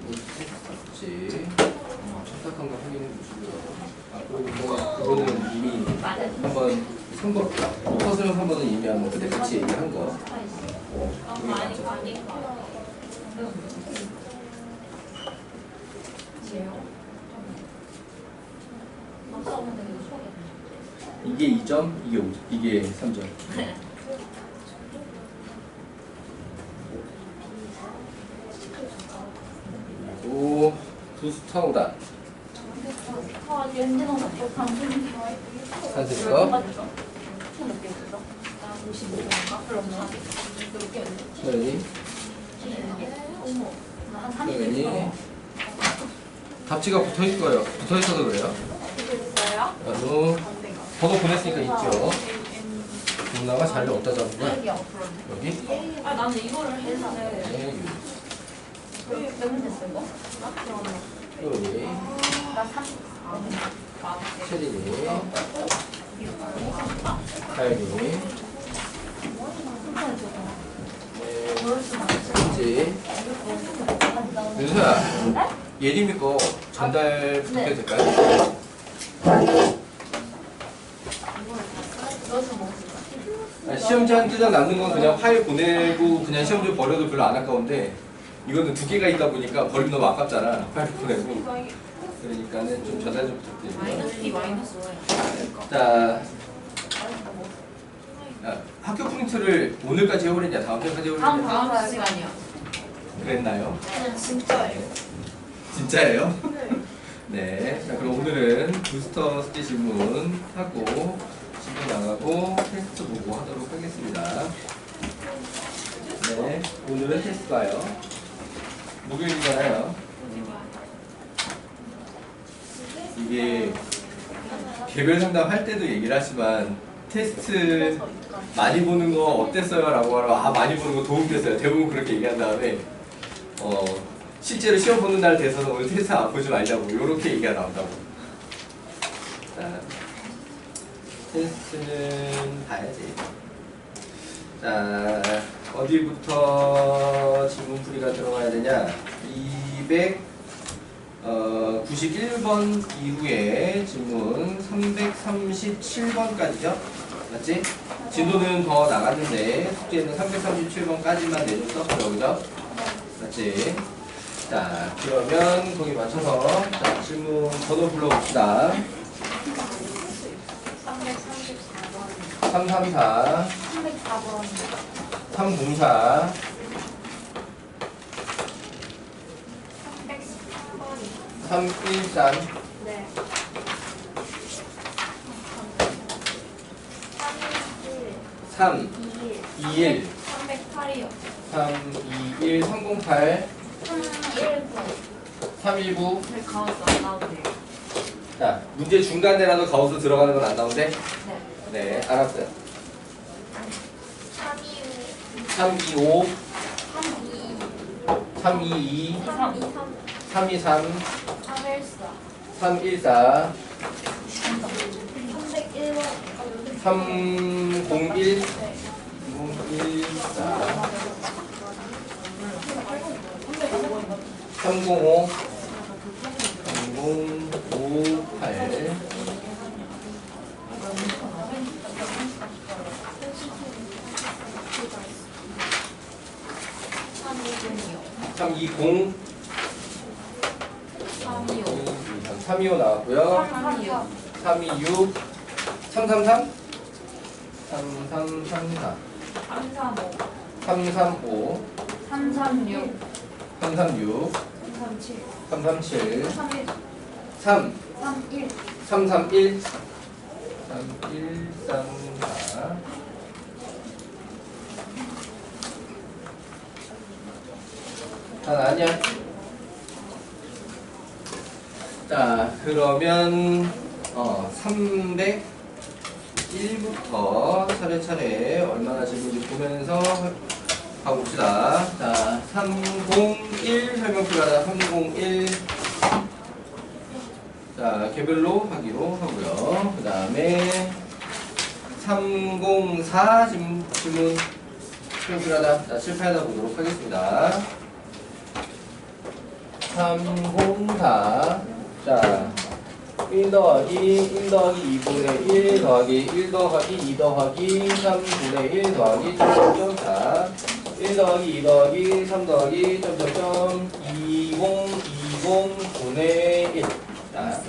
텍스트 착각한 거 확인해 주시고요. 그리고 그거는 이미 한번 3번, 서술형 3번은 이미 한번 그때 같이 얘기한 거. 이게 2점, 이게 5점, 이게 3점. 그리고 부스타우다. 산세거. 서연이. 서연이. 답지가 붙어있을 거예요. 붙어있어도 그래요. 나도 번호 보냈으니까 있죠. 누나가 자리 어디다 잡은 거야? 여기? 아 나는 이거를 했는데 네, 몇 문 됐어 이거? 여기. 나 3. 채린이. 다현이. 그치. 윤서야, 예림이 거 전달 부탁해도 될까요? 시험지 한두 장 남는 건 그냥 파일 보내고 그냥 시험지 버려도 별로 안 아까운데 이거는 2개가 있다 보니까 버리면 너무 아깝잖아. 파일 보내고. 그러니까는 좀 전달 좀 부탁드립니다. 자, 학교 프린트를 오늘까지 해오랬냐? 다음 편까지 해오랬냐? 다음 시간이요. 그랬나요? 그냥 진짜예요. 진짜예요? 네. 자, 그럼 오늘은 부스터 숙제 질문 하고 질문 나가고 테스트 보고 하도록 하겠습니다. 네. 오늘은 테스트 봐요. 목요일이잖아요. 이게 개별 상담 할 때도 얘기를 하지만 테스트 많이 보는 거 어땠어요? 라고 하면 많이 보는 거 도움됐어요. 대부분 그렇게 얘기한 다음에 실제로 시험 보는 날 돼서는 오늘 테스트 안 보지 말자고 이렇게 얘기가 나온다고. 자, 테스트는 봐야지. 자, 어디부터 질문풀이가 들어가야 되냐? 291번 이후에 질문 337번까지죠? 맞지? 진도는 더 나갔는데 숙제는 337번까지만 내줬어? 여기서? 맞지? 자, 그러면 거기 맞춰서 자, 질문 번호 불러봅시다. 334 304 313 네. 321 308이요. 321 308 319 가운데 안 나오네요. 자, 문제 중간에라도 가우스 들어가는 건 안 나오는데? 네. 네, 알았어요. 325 322 323 323 314 314 301번 301 네. 305 3058 320 325 나왔고요. 326 333 3334 335 336 336 337 337 3 3 31 331 3134 다 나왔냐? 자, 그러면 301부터 차례차례 얼마나 질문인지 보면서 가봅시다. 자, 301 설명 필요하다. 301 자, 개별로 하기로 하고요. 그 다음에 304 질문 수용 필요하다. 자, 7, 8 보도록 하겠습니다. 304. 자, 1 더하기 1 더하기 2분의 1 더하기 1 더하기 2 더하기 3분의 1 더하기 점점점. 자, 1 더하기 2 더하기 3 더하기 점점점 2020분의 1. 자,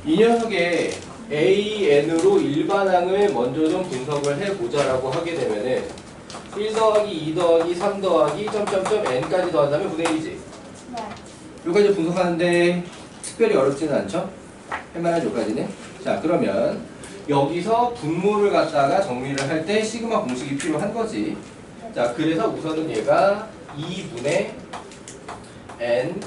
이 녀석의 AN으로 일반항을 먼저 좀 분석을 해보자라고 하게 되면은 1 더하기 2 더하기 3 더하기 점점점 n까지 더한다면 분의 1이지. 네. 요까지 분석하는데 특별히 어렵지는 않죠? 할만한 요까지는. 자, 그러면 여기서 분모를 갖다가 정리를 할 때 시그마 공식이 필요한 거지. 자, 그래서 우선은 얘가 2분의 n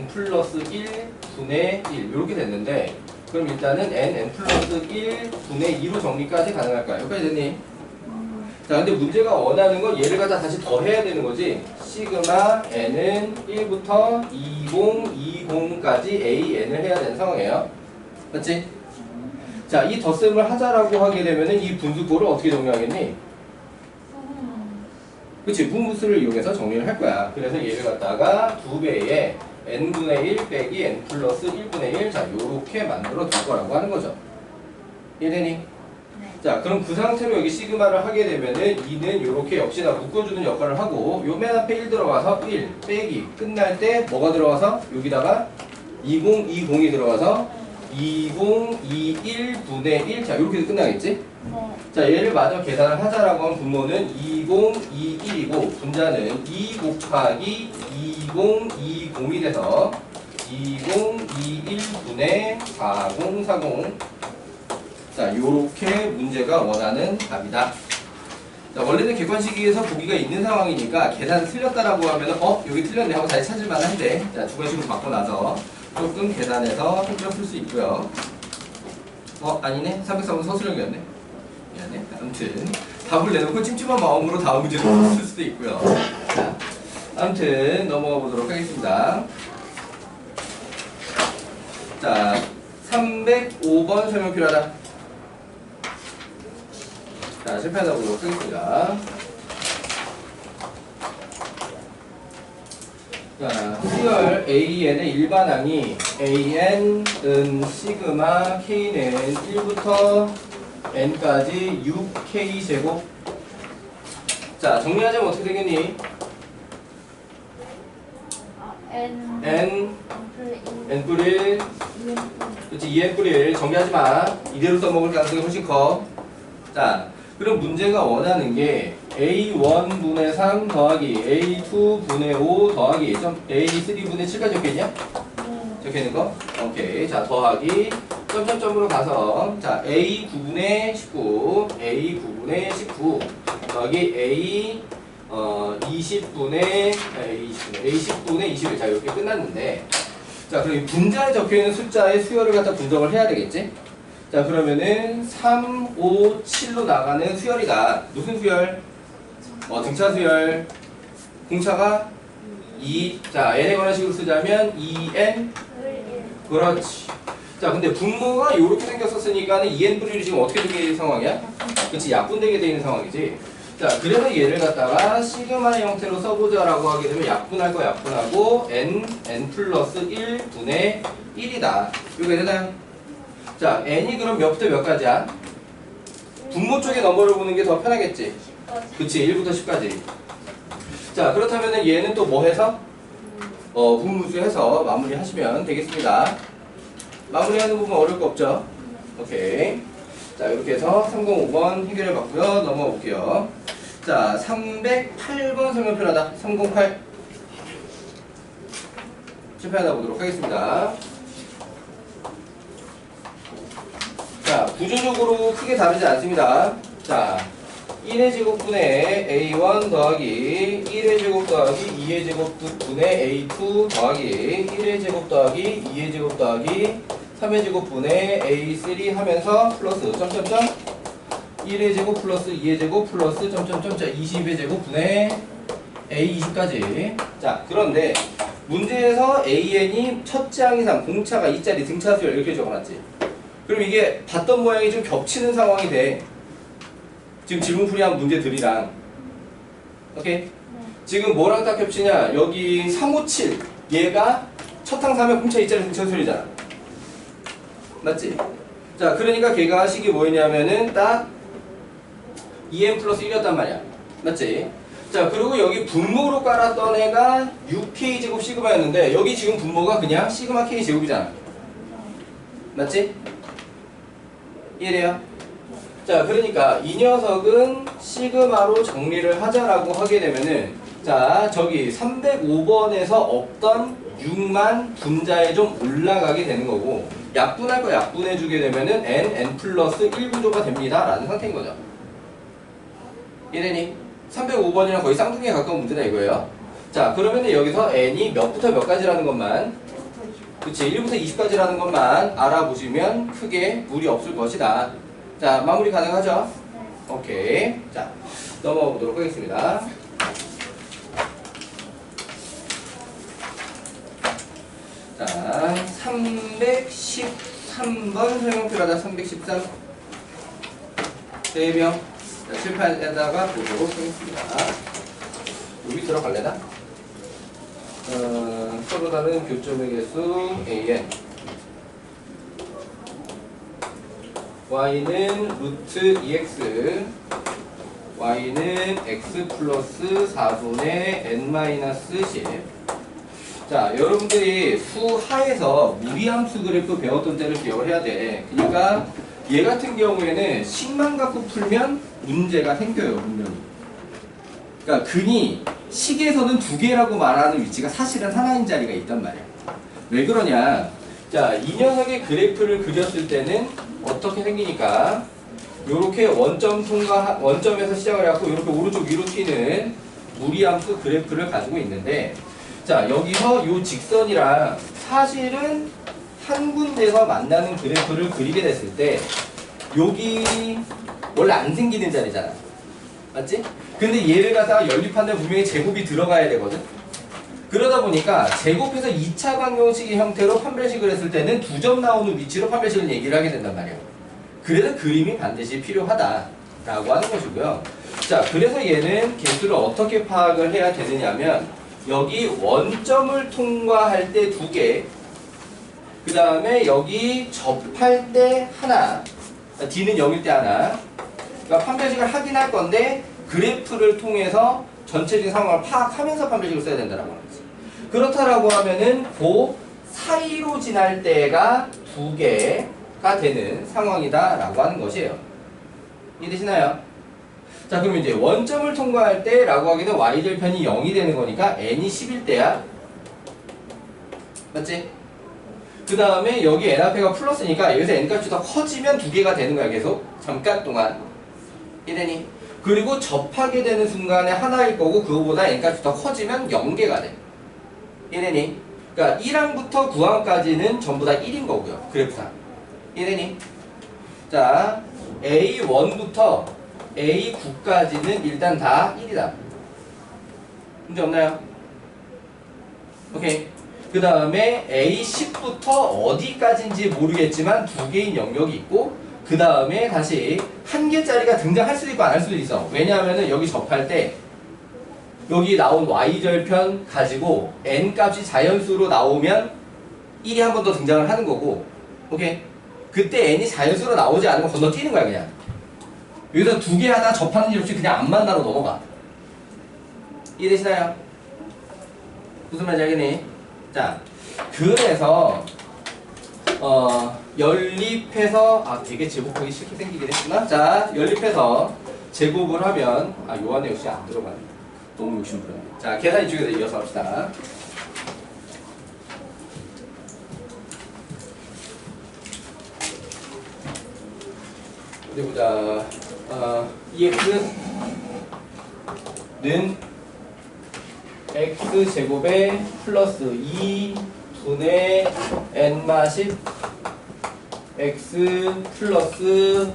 플러스 1분의 1 이렇게 됐는데, 그럼 일단은 n 플러스 1분의 2로 정리까지 가능할까요? 여기까지 됐니? 자, 근데 문제가 원하는 건 얘를 갖다 다시 더해야 되는 거지. 시그마 n은 1부터 2020까지 an을 해야 되는 상황이에요. 맞지? 자, 이 덧셈을 하자라고 하게 되면은 이 분수꼴을 어떻게 정리하겠니? 그치? 분수를 이용해서 정리를 할 거야. 그래서 얘를 갖다가 2배의 n분의 1 빼기 n 플러스 1분의 1. 자, 요렇게 만들어 둘 거라고 하는 거죠. 이해되니? 네. 자, 그럼 그 상태로 여기 시그마를 하게 되면은 2는 요렇게 역시나 묶어주는 역할을 하고, 요 맨 앞에 1 들어가서 1 빼기 끝날 때 뭐가 들어가서 여기다가 2020이 들어가서 2021분의 1. 자, 요렇게 해서 끝나겠지? 네. 자, 얘를 마저 계산을 하자라고 하면 분모는 2021이고 분자는 2 곱하기 2020이 돼서 2021분의 4040. 자, 요렇게 문제가 원하는 답이다. 자, 원래는 객관식에서 보기가 있는 상황이니까 계산 틀렸다라고 하면 여기 틀렸네 하고 다시 찾을만 한데, 자, 두 번씩으로 바꿔 놔서 조금 계산해서 힘들어 풀 수 있고요. 아니네. 303은 서술형이었네. 미안해. 아무튼 답을 내놓고 찜찜한 마음으로 다음 문제를 풀 수도 있고요. 자, 아무튼 넘어가 보도록 하겠습니다. 자, 305번 설명 필요하다. 자, 실패하다 보도록 하겠습니다. 자, 수열 AN의 일반항이 AN은 시그마, K는 1부터 N까지 6K제곱. 자, 정리하자면 어떻게 되겠니? N N뿔 1. 그렇지, 2N뿔 1. 정리하지 마. 이대로 써먹을 가능성이 훨씬 커. 자, 그럼 문제가 원하는 게 A1분의 3 더하기 A2분의 5 더하기 A3분의 7까지 적혀있냐? 적혀있는 거? 오케이. 자, 더하기 점점점으로 가서 자, A9분의 19 A9분의 19 더하기 A 20분의 A10분의 21. 자, 이렇게 끝났는데, 자, 그럼 이 분자에 적혀있는 숫자의 수열을 갖다 분석을 해야 되겠지? 자, 그러면은 3, 5, 7로 나가는 수열이다. 무슨 수열? 등차 수열. 공차가 2. 자, n의 관한식으로 쓰자면 2n. 그렇지. 자, 근데 분모가 이렇게 생겼었으니까는 2n분의 1이 지금 어떻게 되게 있는 상황이야? 그렇지, 약분되게 되어 있는 상황이지. 자, 그래서 얘를 갖다가 시그마의 형태로 써보자라고 하게 되면 약분할 거 약분하고 n 플러스 1분의 1이다. 이거 되나요? 자, n이 그럼 몇부터 몇까지야? 분모 쪽에 넘버를 보는 게 더 편하겠지? 그치, 1부터 10까지. 자, 그렇다면 얘는 또 뭐 해서? 분무수 해서 마무리 하시면 되겠습니다. 마무리하는 부분 어려울 거 없죠? 오케이. 자, 이렇게 해서 305번 해결해 봤고요. 넘어가 볼게요. 자, 308번 설명 필요하다. 308. 실패하다 보도록 하겠습니다. 자, 구조적으로 크게 다르지 않습니다. 자, 1의 제곱분의 A1 더하기 1의 제곱 더하기 2의 제곱분의 A2 더하기 1의 제곱 더하기 2의 제곱 더하기 3의 제곱분의 A3 하면서 플러스 점점점 1의 제곱 플러스 2의 제곱 플러스 점점점. 자, 20의 제곱분의 A20까지. 자, 그런데 문제에서 AN이 첫째 항 이상 공차가 2짜리 등차 수열 이렇게 적어놨지. 그럼 이게 봤던 모양이 좀 겹치는 상황이 돼. 지금 질문풀이한 문제들이랑. 오케이? 지금 뭐랑 딱 겹치냐? 여기 357 얘가 첫 항삼에 공차 있자리 등천술이잖아. 맞지? 자, 그러니까 걔가 식이 뭐였냐면은 딱 2n 플러스 1이었단 말이야. 맞지? 자, 그리고 여기 분모로 깔았던 애가 6k 제곱 시그마였는데 여기 지금 분모가 그냥 시그마 k 제곱이잖아. 맞지? 이해돼요? 자, 그러니까 이 녀석은 시그마로 정리를 하자라고 하게 되면은 자, 저기 305번에서 없던 6만 분자에 좀 올라가게 되는 거고 약분할 거 약분해주게 되면은 n 플러스 1 구조가 됩니다 라는 상태인 거죠. 이해되니? 305번이랑 거의 쌍둥이에 가까운 문제다 이거예요. 자, 그러면 여기서 n이 몇부터 몇 가지라는 것만, 그치, 1부터 20까지라는 것만 알아보시면 크게 무리 없을 것이다. 자, 마무리 가능하죠? 오케이. 자, 넘어가 보도록 하겠습니다. 자, 313번 설명표 가자. 313. 3명. 자, 칠판에다가 보도록 하겠습니다. 여기 들어갈래나? 서로 다른 교점의 개수 AN. Y는 루트 EX. Y는 X 플러스 4분의 N-10. 자, 여러분들이 수하에서 무리함수 그래프 배웠던 때를 기억을 해야 돼. 그러니까 얘 같은 경우에는 식만 갖고 풀면 문제가 생겨요, 분명히. 그러니까 근이 식에서는 두 개라고 말하는 위치가 사실은 하나인 자리가 있단 말이야. 왜 그러냐? 자, 이 녀석의 그래프를 그렸을 때는 어떻게 생기니까 요렇게 원점에서 시작을 해갖고 이렇게 오른쪽 위로 튀는 무리함수 그래프를 가지고 있는데, 자, 여기서 요 직선이랑 사실은 한 군데서 만나는 그래프를 그리게 됐을 때 여기 원래 안 생기는 자리잖아. 맞지? 근데 얘를 갖다가 연립한데 분명히 제곱이 들어가야 되거든. 그러다 보니까 제곱해서 2차 방정식의 형태로 판별식을 했을 때는 두 점 나오는 위치로 판별식을 얘기를 하게 된단 말이야. 그래서 그림이 반드시 필요하다라고 하는 것이고요. 자, 그래서 얘는 개수를 어떻게 파악을 해야 되느냐면 여기 원점을 통과할 때 두 개, 그 다음에 여기 접할 때 하나, D는 0일 때 하나. 그러니까 판별식을 하긴 할 건데 그래프를 통해서 전체적인 상황을 파악하면서 판별식을 써야 된다라고 하는 거지. 그렇다라고 하면은 그 사이로 지날 때가 두 개가 되는 상황이다라고 하는 것이에요. 이해되시나요? 자, 그럼 이제 원점을 통과할 때라고 하게 되면 y절편이 0이 되는 거니까 n이 10일 때야. 맞지? 그 다음에 여기 n 앞에가 플러스니까 여기서 n 값이 더 커지면 두 개가 되는 거야, 계속. 잠깐 동안. 이해되니? 그리고 접하게 되는 순간에 하나일 거고 그거보다 n 값이 더 커지면 0개가 돼. 이해되니? 그러니까 1항부터 9항까지는 전부 다 1인 거고요, 그래프상. 이해되니? 자, A1부터 A9까지는 일단 다 1이다. 문제 없나요? 오케이. 그 다음에 A10부터 어디까지인지 모르겠지만 두 개인 영역이 있고, 그 다음에 다시 한 개짜리가 등장할 수도 있고 안 할 수도 있어. 왜냐하면은 여기 접할 때 여기 나온 y절편 가지고 n 값이 자연수로 나오면 1이 한 번 더 등장을 하는 거고, 오케이? 그때 n이 자연수로 나오지 않으면 건너뛰는 거야, 그냥. 여기서 두 개 하나 접하는 일 없이 그냥 안 만나러 넘어가. 이해되시나요? 무슨 말인지 알겠니? 자, 그래서 연립해서 되게 제곱하기 싫게 생기긴 했구나. 자, 연립해서 제곱을 하면 요 안에 역시 안 들어가네. 너무 욕심부렸네. 자, 계산 이쪽에서 이어서 합시다. 어디 보자. EX는 X제곱에 플러스 2분의 N-10 X 플러스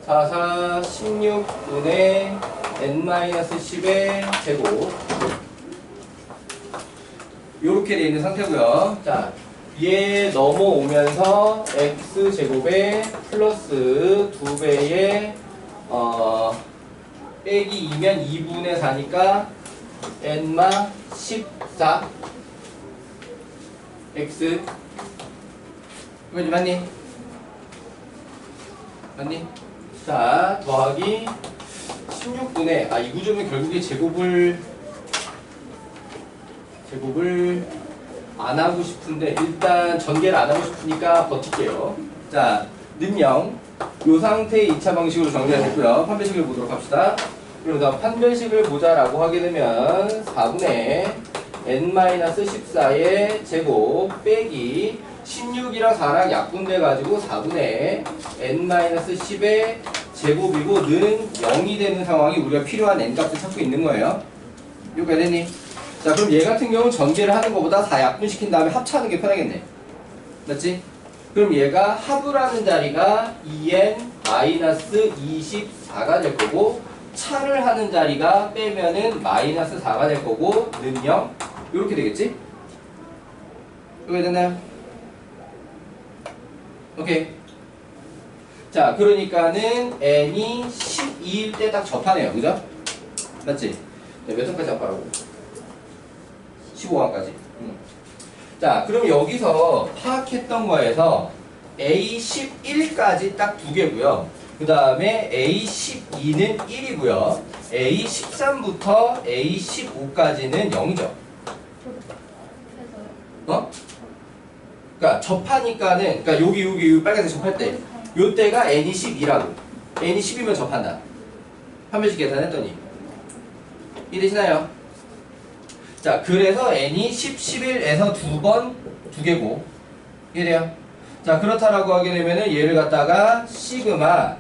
44 16분의 N-10의 제곱, 요렇게 되어 있는 상태고요. 자, 얘 넘어오면서 X제곱에 플러스 2배의 빼기 2면 2분의 4니까 n마 14 x 이거 맞니? 맞니? 자 더하기 16분의 이 구조는 결국에 제곱을 안 하고 싶은데 일단 전개를 안 하고 싶으니까 버틸게요. 자 능령 이 상태의 2차 방식으로 정리가 됐고요. 판별식을 보도록 합시다. 그럼 판별식을 보자라고 하게 되면 4분의 n-14의 제곱 빼기 16이랑 4랑 약분돼 가지고 4분의 n-10의 제곱이고 는 0이 되는 상황이 우리가 필요한 n값을 찾고 있는 거예요. 이거 됐니? 자 그럼 얘 같은 경우는 전개를 하는 것보다 4 약분시킨 다음에 합차하는 게 편하겠네. 맞지? 그럼 얘가 합을 하는 자리가 2n-24가 될 거고 차를 하는 자리가 빼면은 -4가 될 거고 는 0 이렇게 되겠지? 이거 됐나요? 오케이. 자 그러니까는 n이 12일 때 딱 접하네요. 그죠? 맞지? 네, 몇 점까지 접하라고? 15강까지. 자, 그럼 여기서 파악했던 거에서 A11까지 딱 두 개고요. 그 다음에 A12는 1이고요. A13부터 A15까지는 0이죠. 어? 그러니까 접하니까는, 그러니까 여기 빨간색 접할 때, 요 때가 N이 12라고. N이 10이면 접한다. 판별식 계산했더니. 이해되시나요? 자, 그래서 n이 10, 11에서 두 개고. 이래요. 자, 그렇다라고 하게 되면은 얘를 갖다가 시그마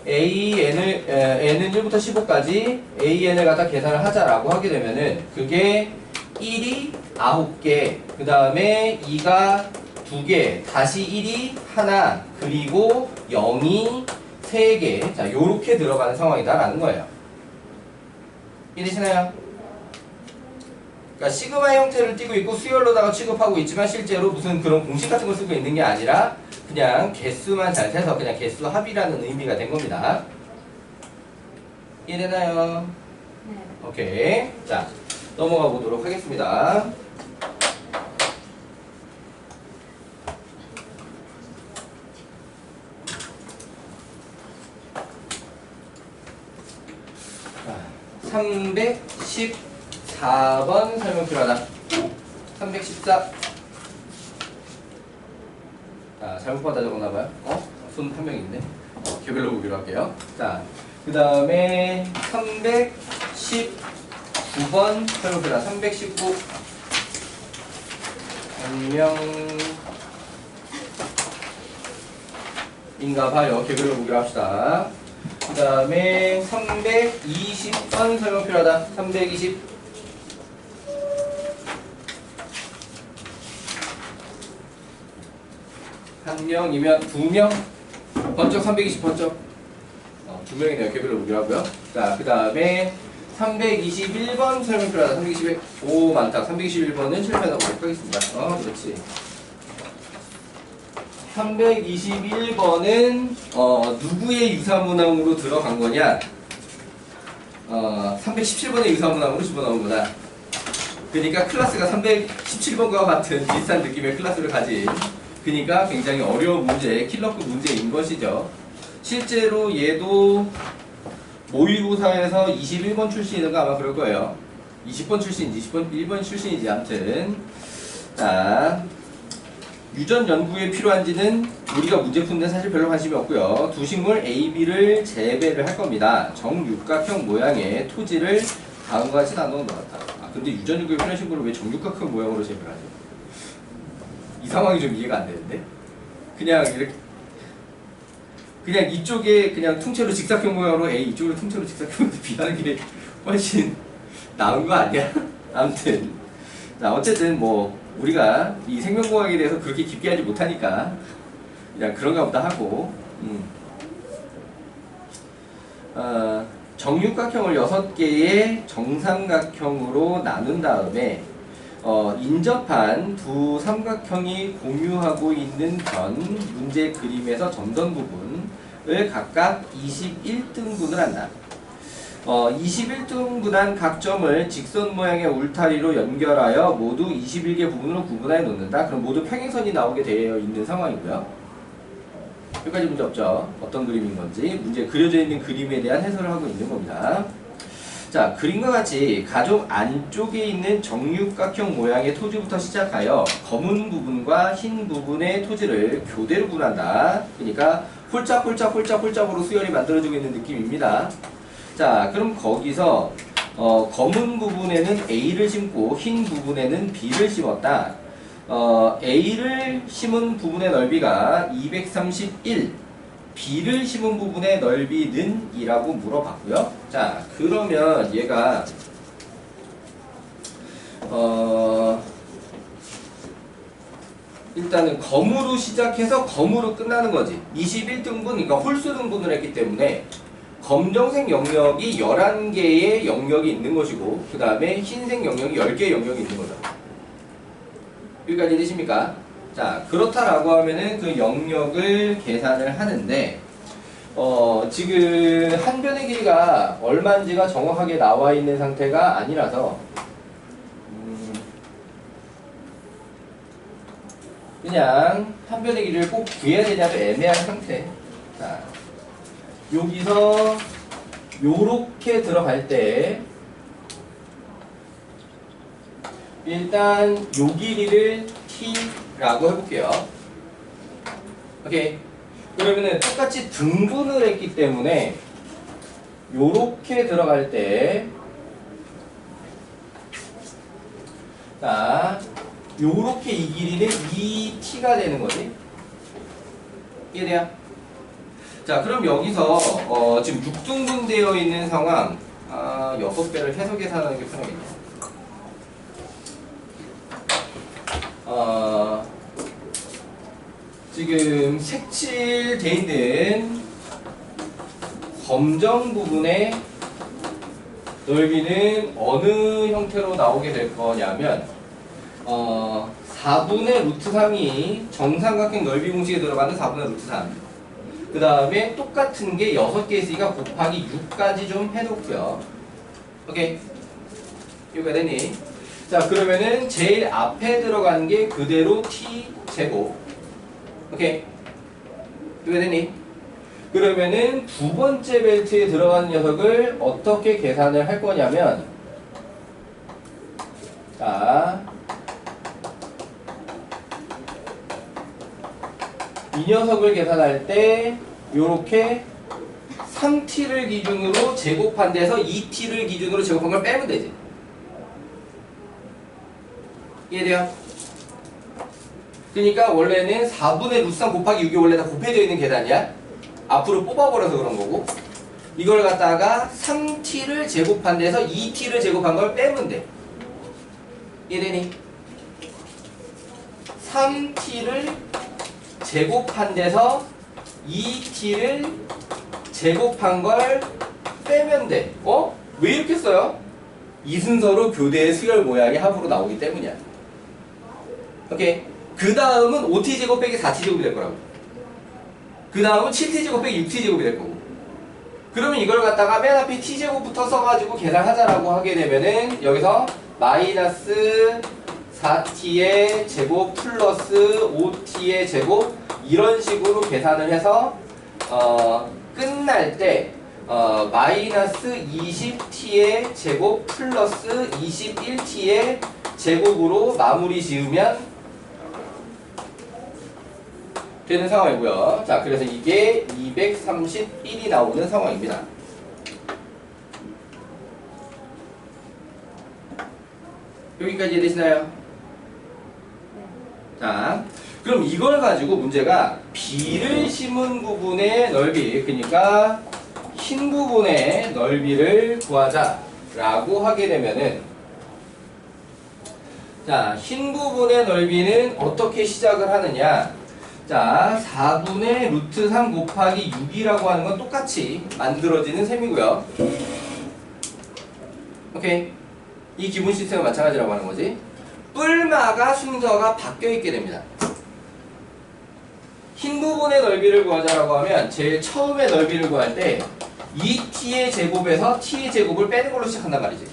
n은 1부터 15까지 an을 갖다 계산을 하자라고 하게 되면은 그게 1이 9개, 그 다음에 2가 2개, 다시 1이 하나, 그리고 0이 3개. 자, 요렇게 들어가는 상황이다라는 거예요. 이해되시나요? 그러니까 시그마 형태를 띠고 있고 수열로다가 취급하고 있지만 실제로 무슨 그런 공식 같은 걸 쓰고 있는 게 아니라 그냥 개수만 잘 세서 그냥 개수 합이라는 의미가 된 겁니다. 이해되나요? 네. 오케이. 자, 넘어가 보도록 하겠습니다. 자, 314번 설명 필요하다. 314. 자, 잘못 받아 적었나봐요. 손 한 명 있네. 개별로 보기로 할게요. 자, 그 다음에 319번 설명 필요하다. 319. 안녕인가 봐요. 개별로 보기로 합시다. 그 다음에 320번 설명 필요하다. 320. 한 명이면 두 명. 번쩍 320 번쩍. 두 명이네요. 개별로 보기로 하고요. 자, 그 다음에 321번 설명 필요하다. 321. 오, 많다. 321번은 실패하도록 하겠습니다. 그렇지. 321번은 누구의 유사문항으로 들어간 거냐? 317번의 유사문항으로 집어넣은 거다. 그러니까 클래스가 317번과 같은 비슷한 느낌의 클래스를 가진, 그러니까 굉장히 어려운 문제, 킬러급 문제인 것이죠. 실제로 얘도 모의고사에서 21번 출신인가 아마 그럴 거예요. 20번 출신인지 1번 출신인지 아무튼. 자, 유전 연구에 필요한지는 우리가 문제 푸는데 사실 별로 관심이 없고요. 두 식물 A, B를 재배를 할 겁니다. 정육각형 모양의 토지를 다음과 같이 나누어 놓았다. 근데 유전 연구에 필요한 식물을 왜 정육각형 모양으로 재배를 하죠? 이 상황이 좀 이해가 안 되는데? 그냥 이렇게 그냥 이쪽에 그냥 통째로 직사각형 모양으로 A, 이쪽으로 통째로 직사각형으로 B 하는 게 훨씬 나은 거 아니야? 아무튼 자, 어쨌든 뭐 우리가 이 생명공학에 대해서 그렇게 깊게 하지 못하니까 그냥 그런가 보다 하고 정육각형을 6개의 정삼각형으로 나눈 다음에 인접한 두 삼각형이 공유하고 있는 변 문제 그림에서 점선 부분을 각각 21등분을 한다. 21등분한 각 점을 직선 모양의 울타리로 연결하여 모두 21개 부분으로 구분해 놓는다. 그럼 모두 평행선이 나오게 되어 있는 상황이고요. 여기까지 문제 없죠? 어떤 그림인 건지 문제에 그려져 있는 그림에 대한 해설을 하고 있는 겁니다. 자, 그림과 같이 가족 안쪽에 있는 정육각형 모양의 토지부터 시작하여 검은 부분과 흰 부분의 토지를 교대로 구분한다. 그러니까 홀짝홀짝홀짝홀짝으로 수열이 만들어지고 있는 느낌입니다. 자, 그럼 거기서 검은 부분에는 A를 심고 흰 부분에는 B를 심었다. A를 심은 부분의 넓이가 231, B를 심은 부분의 넓이는 이라고 물어봤고요. 자, 그러면 얘가 일단은 검으로 시작해서 검으로 끝나는 거지. 21등분, 그러니까 홀수 등분을 했기 때문에 검정색 영역이 11개의 영역이 있는 것이고 그 다음에 흰색 영역이 10개의 영역이 있는 거죠. 여기까지 되십니까? 자, 그렇다라고 하면은 그 영역을 계산을 하는데 지금 한 변의 길이가 얼마인지가 정확하게 나와 있는 상태가 아니라서 그냥 한 변의 길이를 꼭 구해야 되냐도 애매한 상태. 자, 여기서 요렇게 들어갈 때 일단 요 길이를 t라고 해볼게요. 오케이. 그러면은 똑같이 등분을 했기 때문에 요렇게 들어갈 때 자, 요렇게 이 길이는 2t가 되는 거지. 이해돼요? 자, 그럼 여기서 지금 6등분 되어 있는 상황 6배를 해서 계산하는 게 편하겠네요. 지금 색칠돼 있는 검정 부분의 넓이는 어느 형태로 나오게 될 거냐면 4분의 루트 3이 정삼각형 넓이 공식에 들어가는 4분의 루트 3. 그 다음에 똑같은 게 6개 있으니까 곱하기 6까지 좀 해놓고요. 오케이? 이거가 되니? 자, 그러면은 제일 앞에 들어가는 게 그대로 t제곱. 오케이? 이거가 되니? 그러면은 두 번째 벨트에 들어가는 녀석을 어떻게 계산을 할 거냐면 자, 이 녀석을 계산할 때 요렇게 3t를 기준으로 제곱한 데서 2t를 기준으로 제곱한 걸 빼면 되지. 이해돼요? 그러니까 원래는 4분의 루트 3 곱하기 6이 원래 다 곱해져 있는 계산이야. 앞으로 뽑아버려서 그런 거고. 이걸 갖다가 3t를 제곱한 데서 2t를 제곱한 걸 빼면 돼. 이해되니? 3t를 제곱한 데서 2t를 제곱한 걸 빼면 돼. 왜 이렇게 써요? 이 순서로 교대의 수열 모양이 합으로 나오기 때문이야. 오케이. 그 다음은 5t제곱 빼기 4t제곱이 될 거라고. 그 다음은 7t제곱 빼기 6t제곱이 될 거고. 그러면 이걸 갖다가 맨 앞에 t제곱부터 써가지고 계산하자라고 하게 되면은 여기서 마이너스 4t의 제곱 플러스 5t의 제곱 이런 식으로 계산을 해서 끝날 때 마이너스 20t의 제곱 플러스 21t의 제곱으로 마무리 지으면 되는 상황이고요. 자, 그래서 이게 231이 나오는 상황입니다. 여기까지 되시나요? 자, 그럼 이걸 가지고 문제가 B를 심은 부분의 넓이, 그러니까 흰 부분의 넓이를 구하자 라고 하게 되면은 자, 흰 부분의 넓이는 어떻게 시작을 하느냐. 자, 4분의 루트 3 곱하기 6이라고 하는 건 똑같이 만들어지는 셈이고요. 오케이. 이 기본 시스템은 마찬가지라고 하는 거지. 뿔마가 순서가 바뀌어 있게 됩니다. 흰 부분의 넓이를 구하자라고 하면 제일 처음에 넓이를 구할 때 2t의 제곱에서 t의 제곱을 빼는 걸로 시작한단 말이지.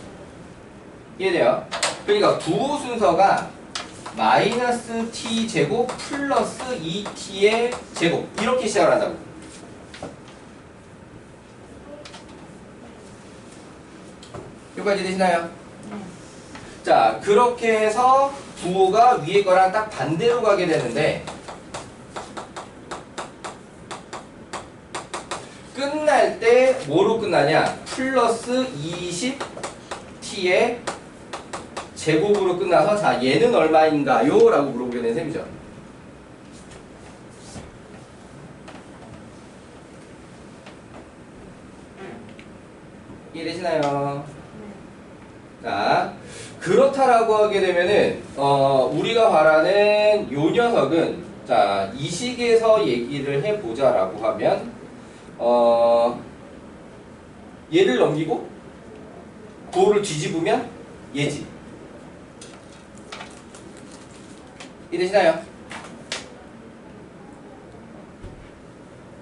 이해돼요? 그러니까 부호 순서가 마이너스 t 제곱 플러스 2t의 제곱 이렇게 시작을 한다고. 여기까지 되시나요? 자, 그렇게 해서 부호가 위에 거랑 딱 반대로 가게 되는데 끝날 때 뭐로 끝나냐? 플러스 20t의 제곱으로 끝나서 자, 얘는 얼마인가요? 라고 물어보게 된 셈이죠. 이해되시나요? 자, 그렇다라고 하게 되면은 우리가 바라는 요 녀석은 자, 이 식에서 얘기를 해보자라고 하면 얘를 넘기고 부호를 뒤집으면 얘지. 이해되시나요?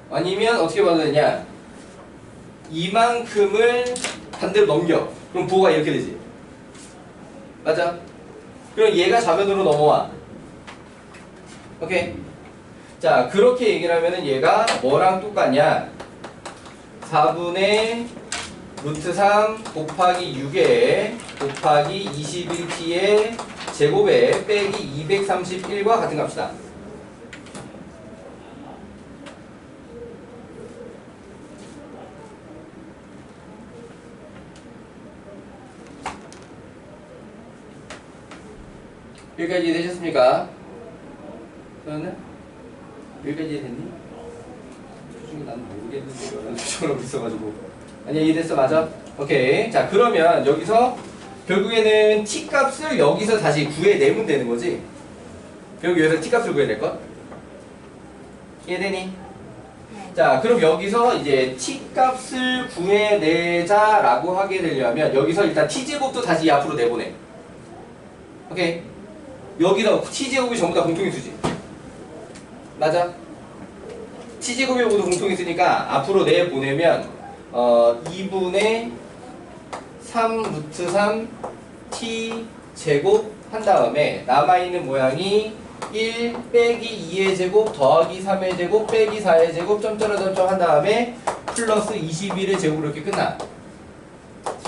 아니면 어떻게 봐도 되냐? 이만큼을 반대로 넘겨. 그럼 부호가 이렇게 되지. 맞아? 그럼 얘가 좌변으로 넘어와. 오케이? 자, 그렇게 얘기를 하면은 얘가 뭐랑 똑같냐? 4분의 루트 3 곱하기 6에 곱하기 21t의 제곱에 빼기 231과 같은 값이다. 여기까지 이해되셨습니까? 저는 여기까지 이해됐니? 솔직히 난 모르겠는데 여러 표정으로 있어가지고 아니야 이해됐어 맞아? 오케이 자 그러면 여기서 결국에는 t값을 여기서 다시 구해내면 되는 거지? 결국 여기서 t값을 구해낼 것? 이해되니? 자 그럼 여기서 이제 t값을 구해내자라고 하게 되려면 여기서 일단 t제곱도 다시 앞으로 내보내. 오케이 여기다 t제곱이 전부 다 공통인수지. 맞아? t제곱이 모두 공통인수니까 앞으로 내보내면 2분의 3 루트 3 t 제곱 한 다음에 남아있는 모양이 1 빼기 2의 제곱 더하기 3의 제곱 빼기 4의 제곱 점점점 한 다음에 플러스 21의 제곱으로 이렇게 끝나.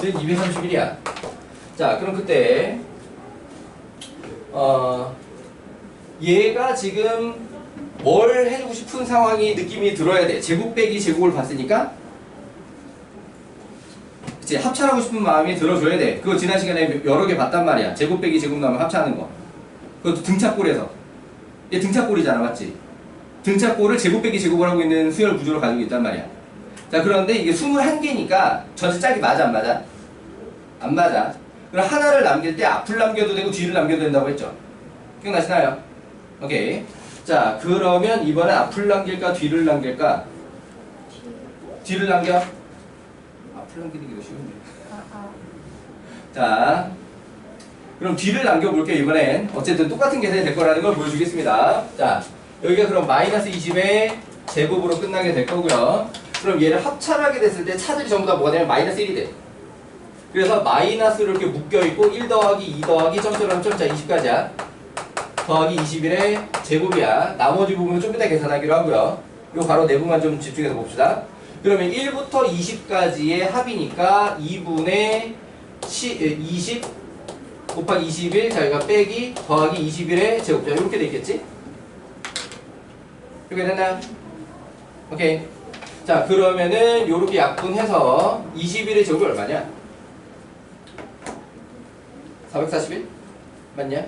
지금 231이야. 자 그럼 그때 얘가 지금 뭘 해주고 싶은 상황이 느낌이 들어야 돼. 제곱 빼기 제곱을 봤으니까 그치 합차하고 싶은 마음이 들어줘야 돼. 그거 지난 시간에 여러 개 봤단 말이야. 제곱 빼기 제곱 나오면 합차하는 거. 그것도 등차골에서 얘 등차골이잖아 맞지? 등차골을 제곱 빼기 제곱을 하고 있는 수열 구조를 가지고 있단 말이야. 자 그런데 이게 21개니까 전체 짝이 맞아 안 맞아? 안 맞아. 그럼 하나를 남길 때 앞을 남겨도 되고 뒤를 남겨도 된다고 했죠. 기억나시나요? 오케이. 자 그러면 이번엔 앞을 남길까 뒤를 남길까? 뒤를 남겨. 앞을 남기는 게 더 쉬운데. 자 그럼 뒤를 남겨볼게요. 이번엔 어쨌든 똑같은 계산이 될 거라는 걸 보여주겠습니다. 자 여기가 그럼 마이너스 20의 제곱으로 끝나게 될 거고요. 그럼 얘를 합차하게 됐을 때 차들이 전부 다 뭐가 되면 마이너스 1이 돼. 그래서 마이너스로 이렇게 묶여있고 1 더하기 2 더하기 점점점 점자 20까지야. 더하기 21의 제곱이야. 나머지 부분은 좀 이따 계산하기로 하고요. 요 가로 내부만 좀 집중해서 봅시다. 그러면 1부터 20까지의 합이니까 2분의 20 곱하기 21 자기가 빼기 더하기 21의 제곱자 이렇게 돼 있겠지? 이렇게 됐나요? 오케이. 자 그러면은 요렇게 약분해서 21의 제곱이 얼마냐? 441? 맞냐?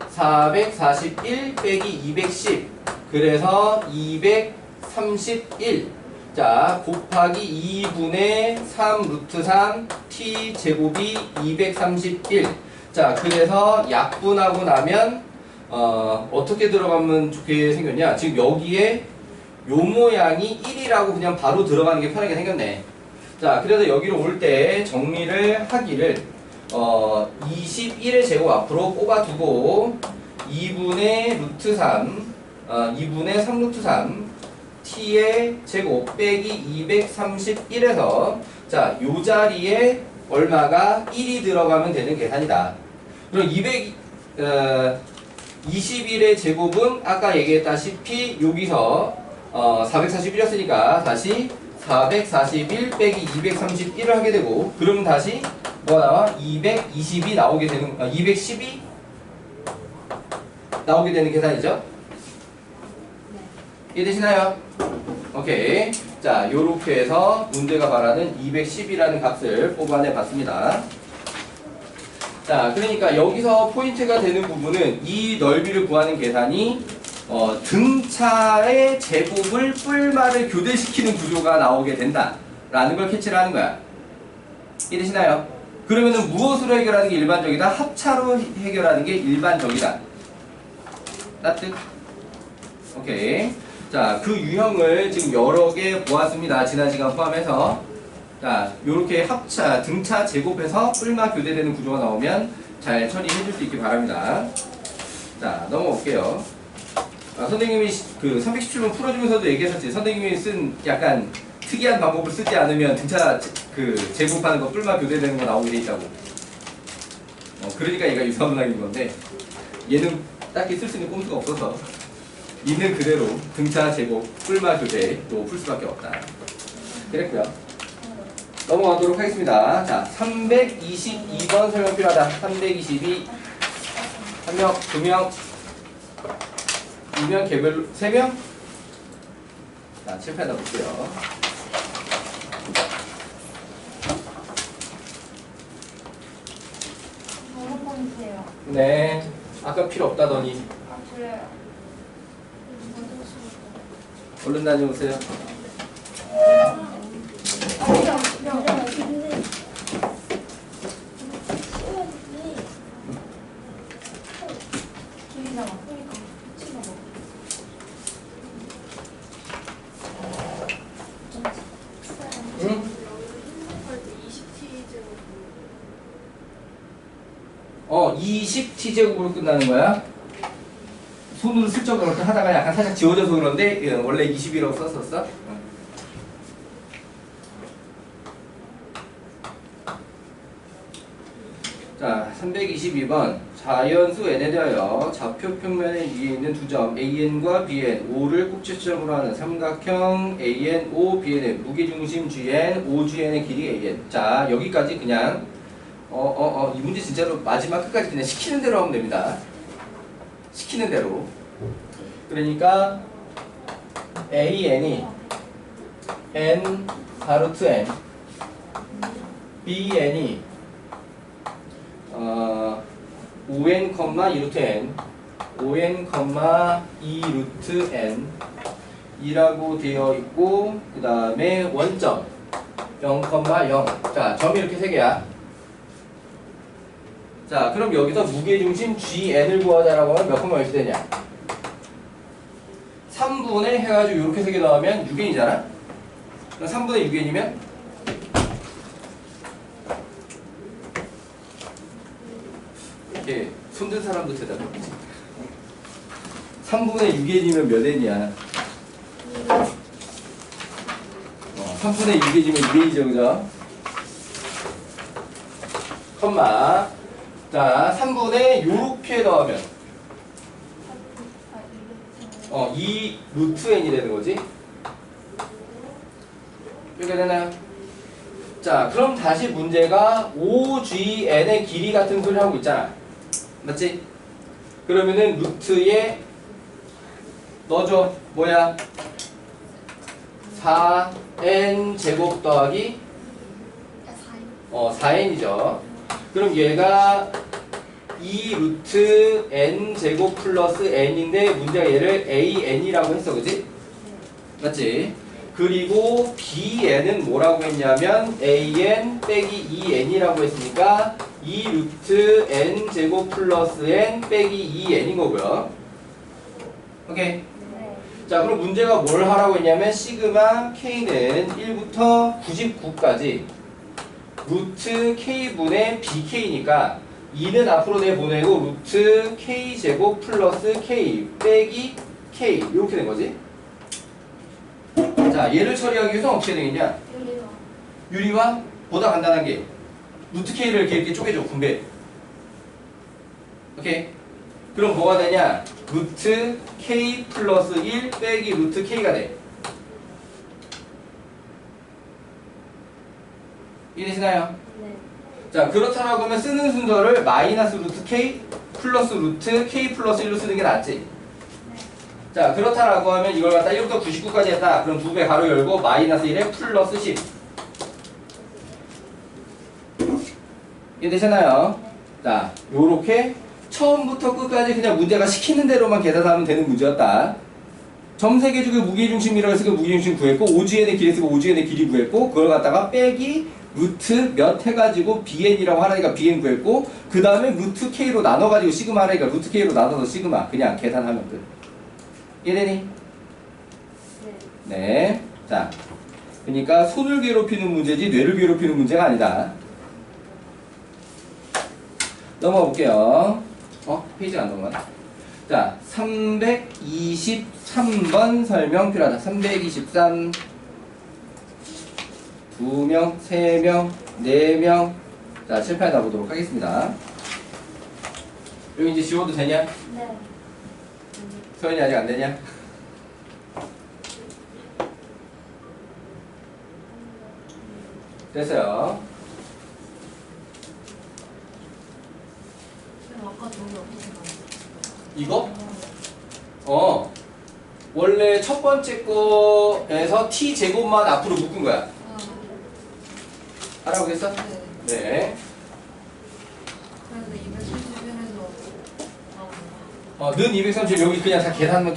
441 빼기 210 그래서 231 자 곱하기 2분의 3 루트 3 t 제곱이 231 자 그래서 약분하고 나면 어떻게 들어가면 좋게 생겼냐 지금 여기에 요 모양이 1이라고 그냥 바로 들어가는 게 편하게 생겼네. 자 그래서 여기로 올 때 정리를 하기를 21의 제곱 앞으로 뽑아두고 2분의 루트 3 2분의 3 루트 3 t의 제곱 빼기 231에서 자, 요 자리에 얼마가 1이 들어가면 되는 계산이다. 그럼 221의 제곱은 아까 얘기했다시피 여기서 441이었으니까 다시 441 빼기 231을 하게 되고 그러면 다시 뭐가 나와? 220이 나오게 되는 212 나오게 되는 계산이죠. 이해되시나요? 오케이. 자, 요렇게 해서 문제가 말하는 210이라는 값을 뽑아내 봤습니다. 자, 그러니까 여기서 포인트가 되는 부분은 이 넓이를 구하는 계산이 등차의 제곱을 뿔말을 교대시키는 구조가 나오게 된다라는 걸 캐치를 하는 거야. 이해되시나요? 그러면은 무엇으로 해결하는 게 일반적이다? 합차로 해결하는 게 일반적이다. 따뜻? 오케이. 자, 그 유형을 지금 여러 개 보았습니다. 지난 시간 포함해서. 자, 요렇게 합차, 등차 제곱해서 뿔마 교대되는 구조가 나오면 잘 처리해 줄 수 있기 바랍니다. 자, 넘어올게요. 선생님이 그 317번 풀어주면서도 얘기하셨지. 선생님이 쓴 약간 특이한 방법을 쓰지 않으면 등차 그 제곱하는 거 뿔마 교대되는 거 나오게 돼 있다고. 그러니까 얘가 유사문항인 건데 얘는 딱히 쓸 수 있는 꼼수가 없어서 있는 그대로 등차 제곱 뿔마 교대로 풀 수밖에 없다. 그랬고요. 넘어가도록 하겠습니다. 자, 322번 설명 필요하다. 322 1명, 2명, 2명 개별로 3명? 자, 칠판에다 볼게요. 포인트예요. 네, 아까 필요 없다더니 그래요. 얼른 다녀오세요. 응? 20t제곱으로 끝나는 거야? 손으로 슬쩍 이렇게 하다가 약간 살짝 지워져서 그런데 원래 20이라고 썼었어? 자, 322번 자연수 n에 대하여 좌표 평면에 위에 있는 두 점 AN과 BN, O를 꼭지점으로 하는 삼각형 AN, O, BN의 무게중심 GN, OGN의 길이 AN. 자, 여기까지 그냥 이 문제 진짜로 마지막 끝까지 그냥 시키는 대로 하면 됩니다. 시키는 대로. 그러니까 AN이 N 4루트 N, BN이 5n, 2루트 n, 5n, 2루트 n 이라고 되어 있고 그 다음에 원점 0, 0. 자, 점이 이렇게 3개야. 자, 그럼 여기서 무게중심 GN을 구하자라고 하면 몇 콤마 몇이 되냐? 3분의 해가지고 이렇게 3개 넣으면 6n이잖아? 그럼 3분의 6n이면 이렇게 손든 사람도 대답해보지. 3분의 6n이면 몇 n이야? 3분의 6n이면 2n이죠, 그죠? 컴마. 자, 3분의 요렇게 더하면 2 루트 n이 되는 거지? 이렇게 되나요? 자, 그럼 다시 문제가 OGN의 길이 같은 소리 하고 있잖아. 맞지? 그러면은 루트에 넣어줘. 뭐야? 4n 제곱 더하기 4n이죠. 그럼 얘가 2 루트 n 제곱 플러스 n인데 문제가 얘를 an이라고 했어, 그지? 맞지? 그리고 bn은 뭐라고 했냐면 an 빼기 2n이라고 했으니까 2 루트 n 제곱 플러스 n 빼기 2n인 거고요. 오케이? 자, 그럼 문제가 뭘 하라고 했냐면 시그마 k는 1부터 99까지 루트 k분의 bk니까 2는 앞으로 내보내고 루트 k제곱 플러스 k 빼기 k 이렇게 된 거지. 자, 얘를 처리하기 위해서 어떻게 되겠냐? 유리와 보다 간단한 게 루트 K를 이렇게 쪼개줘, 분배. 오케이? 그럼 뭐가 되냐? 루트 K 플러스 1 빼기 루트 K가 돼. 이해되시나요? 네. 자, 그렇다라고 하면 쓰는 순서를 마이너스 루트 K 플러스 루트 K 플러스 1로 쓰는 게 낫지? 자, 그렇다라고 하면 이걸 갖다 1부터 99까지 했다. 그럼 2배 가로 열고 마이너스 1에 플러스 10. 이해되셨나요? 자, 요렇게 처음부터 끝까지 그냥 문제가 시키는 대로만 계산하면 되는 문제였다. 점세계주의 무게중심이라고 해서 그 무게중심 구했고, 오지엔의 길이 쓰고 오지엔의 길이 구했고, 그걸 갖다가 빼기 루트 몇 해가지고 bn이라고 하라니까 bn 구했고, 그 다음에 루트 k로 나눠가지고 시그마 하라니까 루트 k로 나눠서 시그마 그냥 계산하면 끝. 이해되니? 네. 자, 그러니까 손을 괴롭히는 문제지 뇌를 괴롭히는 문제가 아니다. 넘어가 볼게요. 페이지가 안 넘어가네. 자, 323번 설명 필요하다. 323 2명, 3명, 4명. 자, 칠판에다 보도록 하겠습니다. 여기 이제 지워도 되냐? 네. 서연이 아직 안 되냐? 됐어요. 아까 저기 어떻게 이거? 원래 첫 번째 거에서 t제곱만 앞으로 묶은 거야. 알아보겠어? 네. 그래서 271에서 는 230 여기 그냥 다 계산 한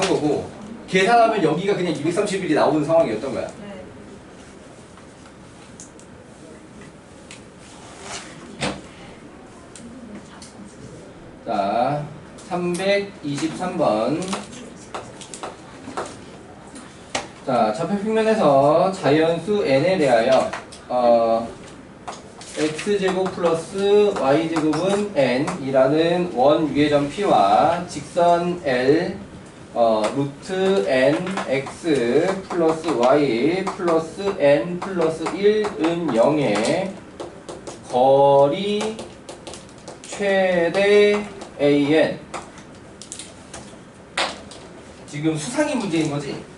거고, 계산하면 여기가 그냥 231이 나오는 상황이었던 거야. 네. 자, 323번. 자, 좌표 평면에서 자연수 n에 대하여 x제곱 플러스 y제곱은 n이라는 원 유계점 p와 직선 l 루트 n x 플러스 y 플러스 n 플러스 1은 0의 거리 최대 an. 지금 수상이 문제인 거지?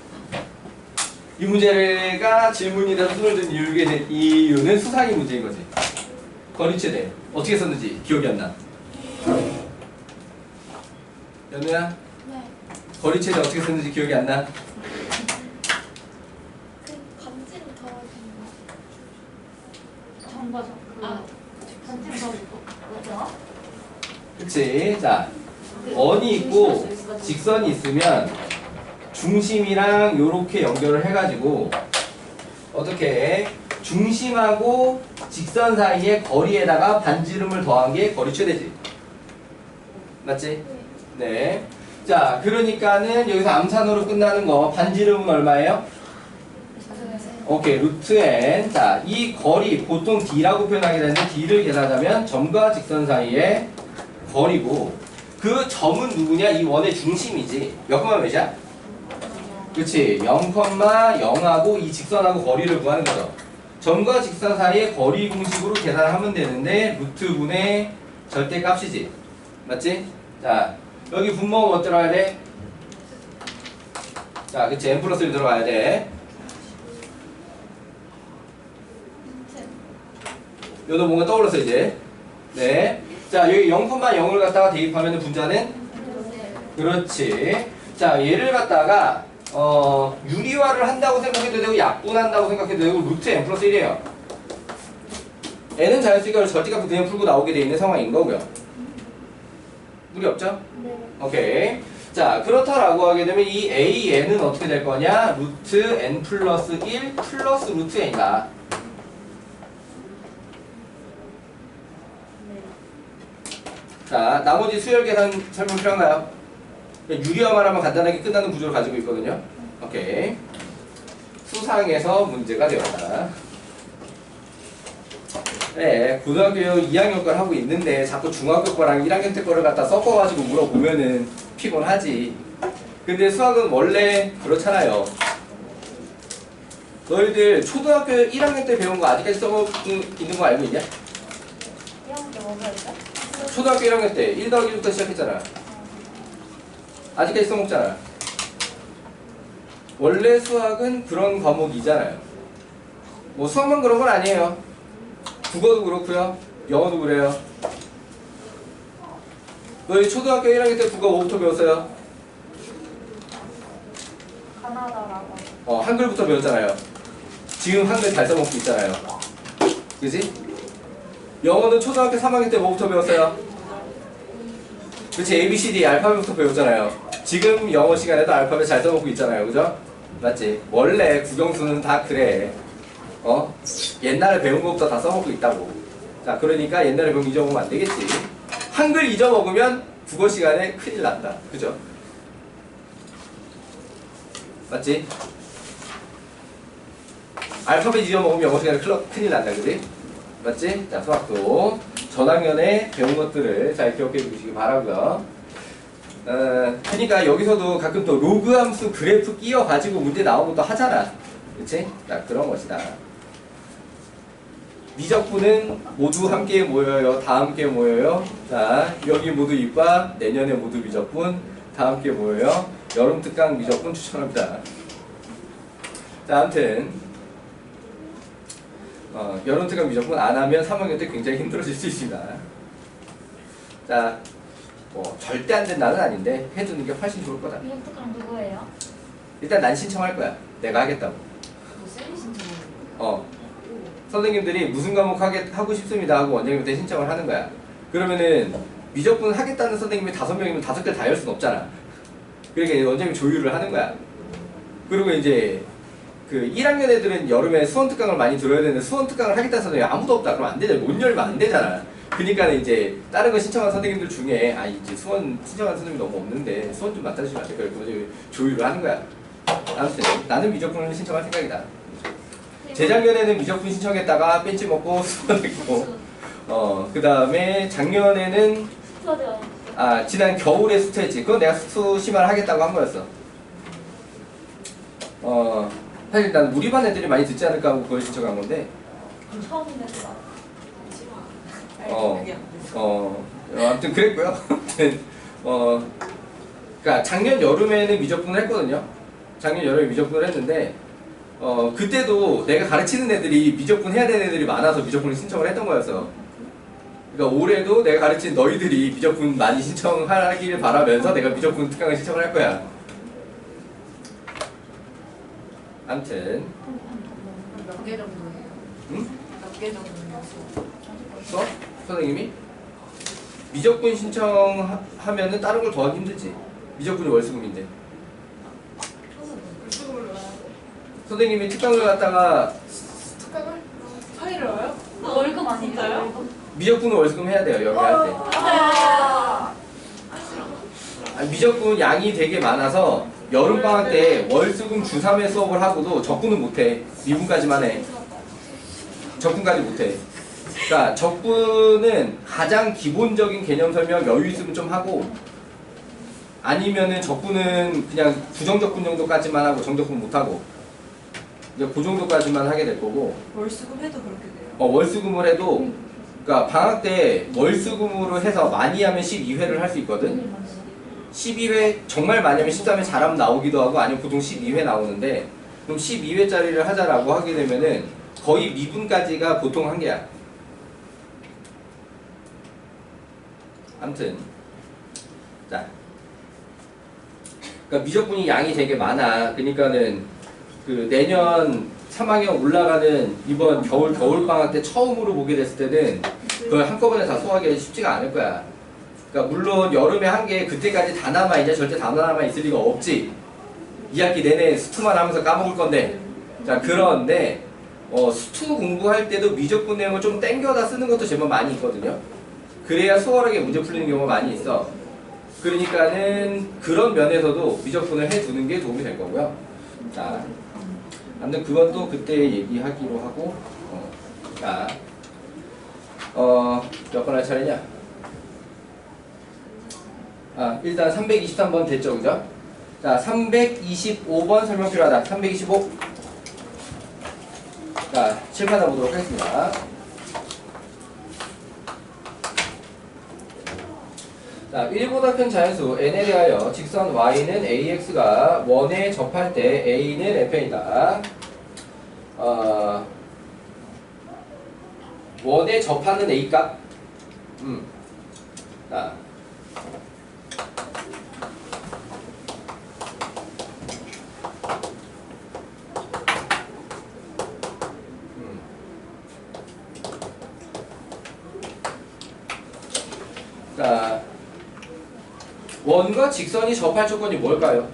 이 문제가 질문이 돼서 손을 든 이유는 수상이 문제인 거지. 거리 최대 어떻게 썼는지 기억이 안 나. 연우야? 네. 거리 최대 어떻게 썼는지 기억이 안 나? 그 간지를 더하는 거. 간지를 더하고. 그치? 자, 원이 있고 직선이 있으면 중심이랑 요렇게 연결을 해가지고 어떻게 중심하고 직선 사이의 거리에다가 반지름을 더한 게 거리 최대지. 맞지? 네. 자, 그러니까는 여기서 암산으로 끝나는 거 반지름은 얼마예요? 오케이, 루트 n. 자, 이 거리 보통 d라고 표현하게 되는데 d를 계산하자면 점과 직선 사이의 거리고, 그 점은 누구냐? 이 원의 중심이지. 몇 콤마 몇이야? 그치, 0,0하고 이 직선하고 거리를 구하는 거죠. 점과 직선 사이의 거리 공식으로 계산하면 되는데 루트분의 절대값이지. 맞지? 자, 여기 분모가 뭐 들어가야 돼? 자, 그치, n 플러스 1 들어가야 돼. 여기도 뭔가 떠올랐어 이제. 네. 자, 여기 0,0을 갖다가 대입하면 분자는? 그렇지. 자, 얘를 갖다가 유리화를 한다고 생각해도 되고 약분한다고 생각해도 되고 루트 n 플러스 1이에요. n은 자연수니까 절대값 그냥 풀고 나오게 돼 있는 상황인 거고요. 무리 없죠? 네. 오케이. 자, 그렇다라고 하게 되면 이 an은 어떻게 될 거냐? 루트 n 플러스 1 플러스 루트 n이다. 자, 나머지 수열 계산 설명 필요한가요? 유리화만 하면 간단하게 끝나는 구조를 가지고 있거든요. 오케이. 수상에서 문제가 되었다. 네, 고등학교 2학년 걸 하고 있는데 자꾸 중학교 거랑 1학년 때 거를 갖다 섞어가지고 물어보면은 피곤하지. 근데 수학은 원래 그렇잖아요. 너희들 초등학교 1학년 때 배운 거 아직까지 써먹고 있는 거 알고 있냐? 이형도 먹어야 돼? 초등학교 1학년 때 1 더하기 1부터 시작했잖아. 아직까지 써먹잖아. 원래 수학은 그런 과목이잖아요. 뭐 수학만 그런 건 아니에요. 국어도 그렇고요. 영어도 그래요. 너희 초등학교 1학년 때 국어 뭐부터 배웠어요? 가나다라고. 한글부터 배웠잖아요. 지금 한글 잘 써먹고 있잖아요. 그지? 영어는 초등학교 3학년 때 뭐부터 배웠어요? 그치? ABCD 알파벳부터 배웠잖아요. 지금 영어 시간에도 알파벳 잘 써먹고 있잖아요. 그죠? 맞지? 원래 국영수는 다 그래. 옛날에 배운 것부터 다 써먹고 있다고. 자, 그러니까 옛날에 배운 거 잊어먹으면 안 되겠지. 한글 잊어먹으면 국어 시간에 큰일 난다. 그죠? 맞지? 알파벳 잊어먹으면 영어 시간에 큰일 난다. 그지? 맞지? 자, 수학도 전학년에 배운 것들을 잘 기억해 주시기 바라고요. 그러니까 여기서도 가끔 또 로그 함수 그래프 끼워 가지고 문제 나오고 또 하잖아. 그치? 자, 그런 것이다. 미적분은 모두 함께 모여요. 다 함께 모여요. 자, 여기 모두 입과 내년에 모두 미적분 다 함께 모여요. 여름 특강 미적분 추천합니다. 자, 아무튼 여름 특강 미적분 안 하면 3학년 때 굉장히 힘들어질 수 있습니다. 자, 뭐 절대 안 된다는 아닌데 해두는 게 훨씬 좋을 거다. 이형 특강 누구예요? 일단 난 신청할 거야. 내가 하겠다고. 뭐 쌤이 신청하는 선생님들이 무슨 과목 하고 싶습니다 하고 원장님한테 신청을 하는 거야. 그러면은 미적분 하겠다는 선생님이 5명이면 5개 다 할 수는 없잖아. 그러니까 원장님이 조율을 하는 거야. 그리고 이제 그 1학년 애들은 여름에 수원 특강을 많이 들어야 되는데 수원 특강을 하겠다는 선생님이 아무도 없다. 그러면 안 되잖아. 못 열면 안 되잖아. 그러니까 이제 다른 거 신청한 선생님들 중에 이제 수원 신청한 선생님이 너무 없는데 수원 좀 맡아주시면 안 될까요? 그래서 조율을 하는 거야. 아무튼 나는 미적분을 신청할 생각이다. 재작년에는 미적분 신청했다가 벤치 먹고 수원했고 그 다음에 작년에는 지난 겨울에 수투했지. 그건 내가 수투 심화를 하겠다고 한 거였어. 사실 난 우리 반 애들이 많이 듣지 않을까 하고 그걸 신청한 건데 처음 냈어. 아무튼 그랬고요. 아무튼 그러니까 작년 여름에는 미적분을 했거든요. 작년 여름에 미적분을 했는데 그때도 내가 가르치는 애들이 미적분 해야 되는 애들이 많아서 미적분을 신청을 했던 거였어. 그러니까 올해도 내가 가르친 너희들이 미적분 많이 신청하길 바라면서 내가 미적분 특강을 신청을 할 거야. 아무튼 몇 개 정도예요? 응? 몇 개 정도예요? 수업? 선생님이? 미적분 신청하면은 다른 걸 더 하기 힘들지. 미적분이 월수금인데. 선생님이 특강을 갖다가 파일을 와요? 월급 아니에요? 미적분은 월수금 해야 돼요. 여기 할 때. 미적분 양이 되게 많아서 여름방학 때 월수금 주3회 수업을 하고도 적분은 못해. 미분까지만 해. 적분까지 못해. 그러니까 적분은 가장 기본적인 개념 설명 여유 있으면 좀 하고 아니면은 적분은 그냥 부정적분 정도까지만 하고 정적분 못하고 이제 그 정도까지만 하게 될 거고 월수금 해도 그렇게 돼요? 월수금을 해도 그러니까 방학 때 월수금으로 해서 많이 하면 12회를 할 수 있거든. 12회 정말 많이 하면 13회 잘하면 나오기도 하고 아니면 보통 12회 나오는데 그럼 12회짜리를 하자라고 하게 되면은 거의 미분까지가 보통 한계야. 아무튼 자, 그러니까 미적분이 양이 되게 많아. 그러니까는 그 내년 3학년 올라가는 이번 겨울방학 때 처음으로 보게 됐을 때는 그걸 한꺼번에 다 소화하기 쉽지가 않을 거야. 그러니까 물론 여름에 한 게 그때까지 다 남아있냐 절대 다 남아있을 리가 없지. 2학기 내내 수투만 하면서 까먹을 건데. 자, 그런데 수투 공부할 때도 미적분 내용을 좀 땡겨다 쓰는 것도 제법 많이 있거든요. 그래야 수월하게 문제 풀리는 경우가 많이 있어. 그러니까는 그런 면에서도 미적분을 해두는 게 도움이 될 거고요. 자, 아무튼 그건 또 그때 얘기하기로 하고 자, 몇 번 할 차례냐? 일단 323번 됐죠, 그죠? 자, 325번 설명 필요하다. 325. 자, 칠판을 보도록 하겠습니다. 자, 1보다 큰 자연수 n에 대하여 직선 y는 ax가 1에 접할 때 a는 fn이다. 1에 접하는 a값. 자, 자, 원과 직선이 접할 조건이 뭘까요?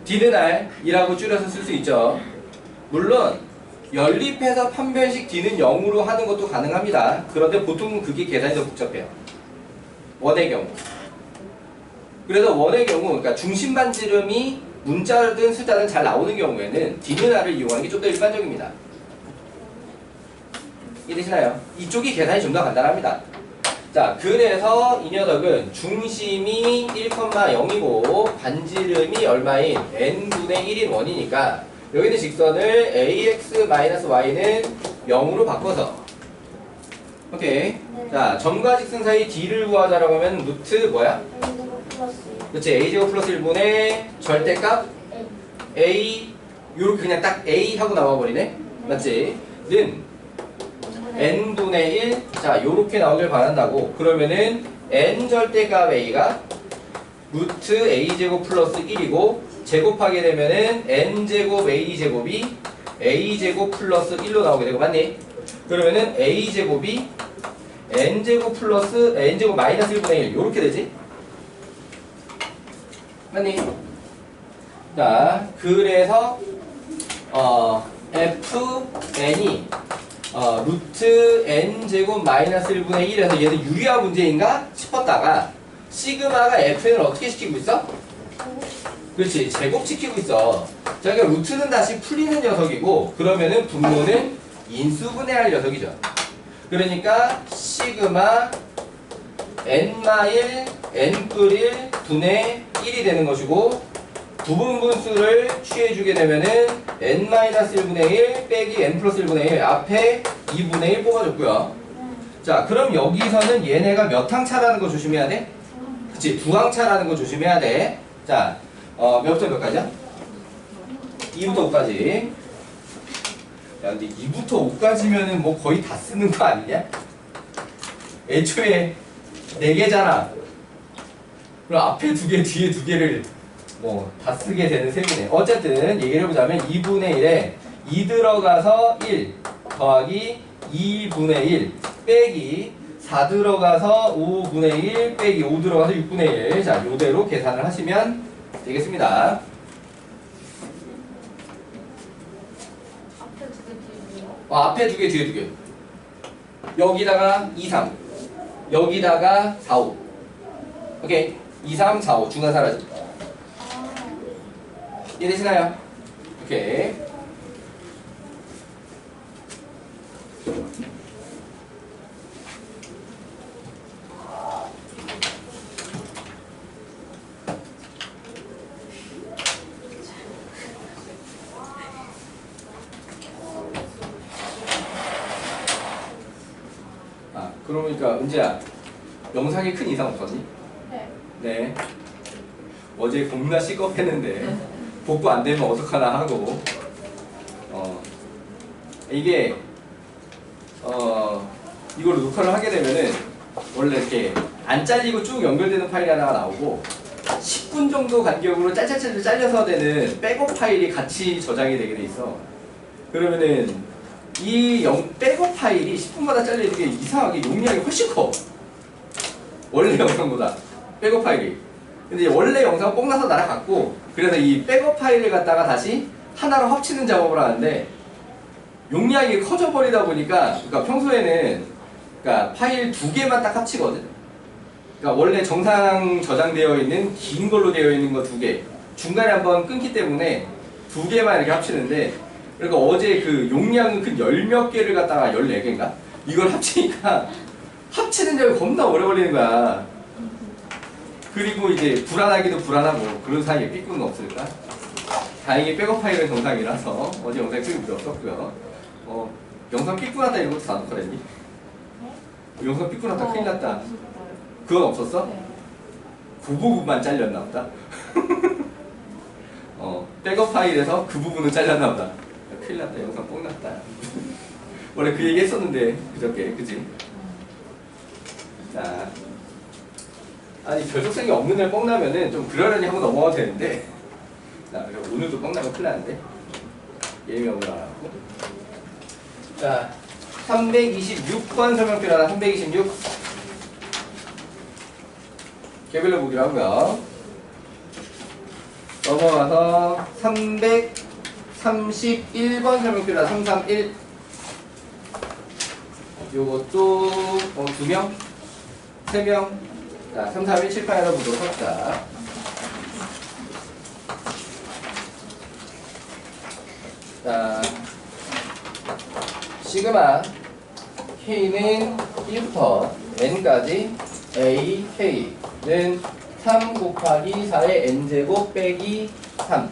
D는 R이라고 줄여서 쓸 수 있죠. 물론 연립해서 판별식 D는 0으로 하는 것도 가능합니다. 그런데 보통은 그게 계산이 더 복잡해요. 원의 경우. 그래서 원의 경우, 그러니까 중심 반지름이 문자든 숫자든 잘 나오는 경우에는 D는 R을 이용하는 게 좀 더 일반적입니다. 이해되시나요? 이쪽이 계산이 좀 더 간단합니다. 자, 그래서 이 녀석은 중심이 1,0이고 반지름이 얼마인 n분의 1인 원이니까 여기 있는 직선을 ax-y는 0으로 바꿔서 오케이. 네. 자, 점과 직선 사이 d를 구하자라고 하면 루트 뭐야? 그렇지. a제곱 플러스 1분의 절대값 a 요렇게 그냥 딱 a 하고 나와버리네. 맞지? 는 n분의 1, 자 요렇게 나오길 바란다고. 그러면은 n 절대값 a가 루트 a제곱 플러스 1이고 제곱하게 되면은 n제곱 a제곱이 a제곱 플러스 1로 나오게 되고, 맞니? 그러면은 a제곱이 n제곱 플러스 n제곱 마이너스 1분의 1 요렇게 되지? 맞니? 자, 그래서 fn이 루트 n제곱 마이너스 1분의 1에서 얘는 유리한 문제인가 싶었다가 시그마가 fn을 어떻게 시키고 있어? 그렇지, 제곱시키고 있어. 자, 그러니까 루트는 다시 풀리는 녀석이고 그러면은 분모는 인수분해할 녀석이죠. 그러니까 시그마 n-1 n+1 분의 1이 되는 것이고 부분분수를 취해주게 되면은 n-1분의 1 빼기 n 플러스 1분의 1 앞에 2분의 1 뽑아줬고요. 자, 그럼 여기서는 얘네가 몇 항 차라는 거 조심해야 돼? 그치, 두 항 차라는 거 조심해야 돼. 자, 몇부터 몇까지야? 2부터 5까지. 야, 근데 2부터 5까지면은 뭐 거의 다 쓰는 거 아니냐? 애초에 4개잖아. 그럼 앞에 2개, 뒤에 2개를 뭐 다 쓰게 되는 셈이네. 어쨌든 얘기를 해보자면 2분의 1에 2 들어가서 1 더하기 2분의 1 빼기 4 들어가서 5분의 1 빼기 5 들어가서 6분의 1. 자, 요대로 계산을 하시면 되겠습니다. 앞에 2개, 뒤에 2개. 여기다가 2, 3. 여기다가 4, 5. 오케이. 2, 3, 4, 5. 중간 사라집니다. 이해되시나요? 오케이. 그러니까 은지야, 영상에 큰 이상 없었니? 네. 네. 어제 겁나 시겁했는데 복구 안 되면 어떡하나 하고 이게 이걸로 녹화를 하게 되면은 원래 이렇게 안 잘리고 쭉 연결되는 파일이 하나가 나오고 10분 정도 간격으로 짤짤짤 잘려서 되는 백업 파일이 같이 저장이 되게 돼 있어. 그러면은 이 백업 파일이 10분마다 잘리는 게 이상하게 용량이 훨씬 커. 원래 영상보다 백업 파일이. 근데 이제 원래 영상 뽕 나서 날아갔고, 그래서 이 백업 파일을 갖다가 다시 하나로 합치는 작업을 하는데 용량이 커져 버리다 보니까, 그러니까 평소에는 그러니까 파일 2개만 딱 합치거든. 그러니까 원래 정상 저장되어 있는 긴 걸로 되어 있는 거 2개, 중간에 한번 끊기 때문에 2개만 이렇게 합치는데, 그러니까 어제 그 용량은 큰 10몇 개를 갖다가 14개인가? 이걸 합치니까 합치는 작업이 겁나 오래 걸리는 거야. 그리고 이제 불안하기도 불안하고 그런 사이에 삐꾸는 없을까? 다행히 백업 파일은 정상이라서 어제 영상에 크게 문제 없었고요. 영상 삐꾸 났다 이런 것도 다 녹화됐니? 영상 삐꾸 났다 큰일 났다. 그건 없었어? 네. 그 부분만 잘렸나 보다. 백업 파일에서 그 부분은 잘렸나 보다. 야, 큰일 났다. 영상 뽕 났다. 원래 그 얘기 했었는데 그저께 그치? 자, 아니 결속생이 없는 애 뻥나면은 좀 그러려니 하고 넘어가도 되는데 자, 그리고 오늘도 뻥나면 큰일 나는데 예명으로 알았고 자, 326번 설명표라나 326 개별로 보기로 하고요. 넘어가서 331번 설명표라 331 요것도 2명? 3명? 자, 3, 4, 1 칠판에다 보도록 합시다. 자, 시그마 K는 1부터 N까지 A, K는 3 곱하기 4의 N제곱 빼기 3.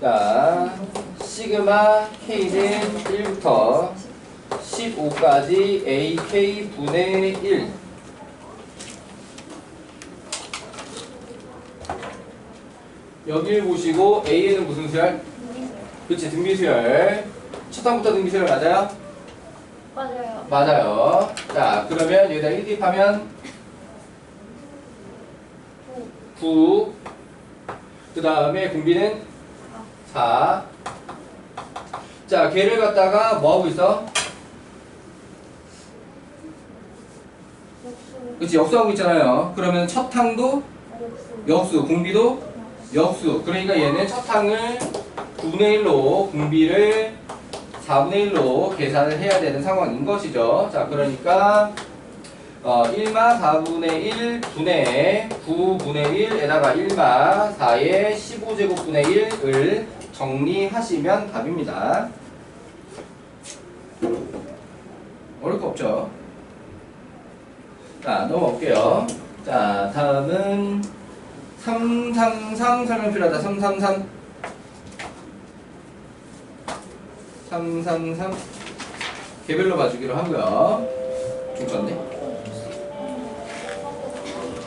자, 시그마 K는 1부터 15까지 AK 분의 1. 여길 보시고 A에는 무슨 수열? 그치, 등비수열. 첫 항부터 등비수열 맞아요? 맞아요. 맞아요. 자, 그러면 여기다 1 대입하면 9. 그 다음에 공비는 4. 자, 걔를 갖다가 뭐하고 있어? 그치, 역수하고 있잖아요. 그러면 첫 항도 역수, 공비도 역수. 그러니까 얘는 첫 항을 9분의 1로, 공비를 4분의 1로 계산을 해야 되는 상황인 것이죠. 자, 그러니까 1마 4분의 1 분의 9분의 1에다가 1마 4의 15제곱분의 1을 정리하시면 답입니다. 어려울 거 없죠? 자, 넘어갈게요. 자, 다음은 333 설명 필요하다. 333 333 개별로 봐주기로 하고요. 중쳤네.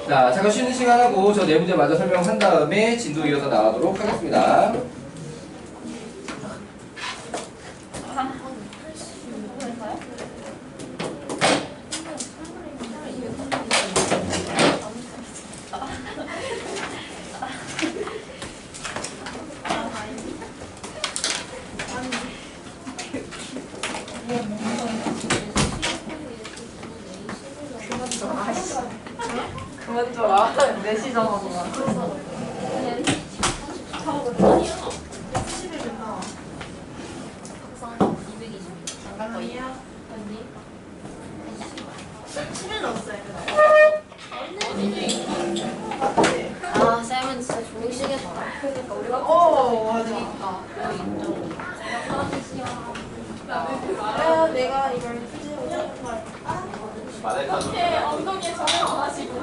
자, 잠깐 쉬는 시간 하고 저 네 문제 마저 설명한 다음에 진도 이어서 나가도록 하겠습니다. 그만 좀 와. 4시 정하구만. 아, 쌤은 진짜 좋으시겠다. 그러니까 우리가 맞아. 내가 이걸 어떻게 엉덩이에 전혀 안 하시고.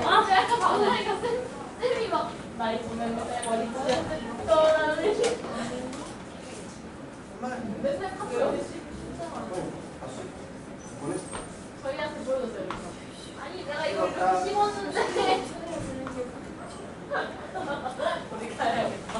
아, 약간 방송이니까 쌤이 막 나이 보면서 머리 또 맨날 카메라 저희한테 보여줬어요. 아니 내가 이걸 씹었는데 어디 가야겠다.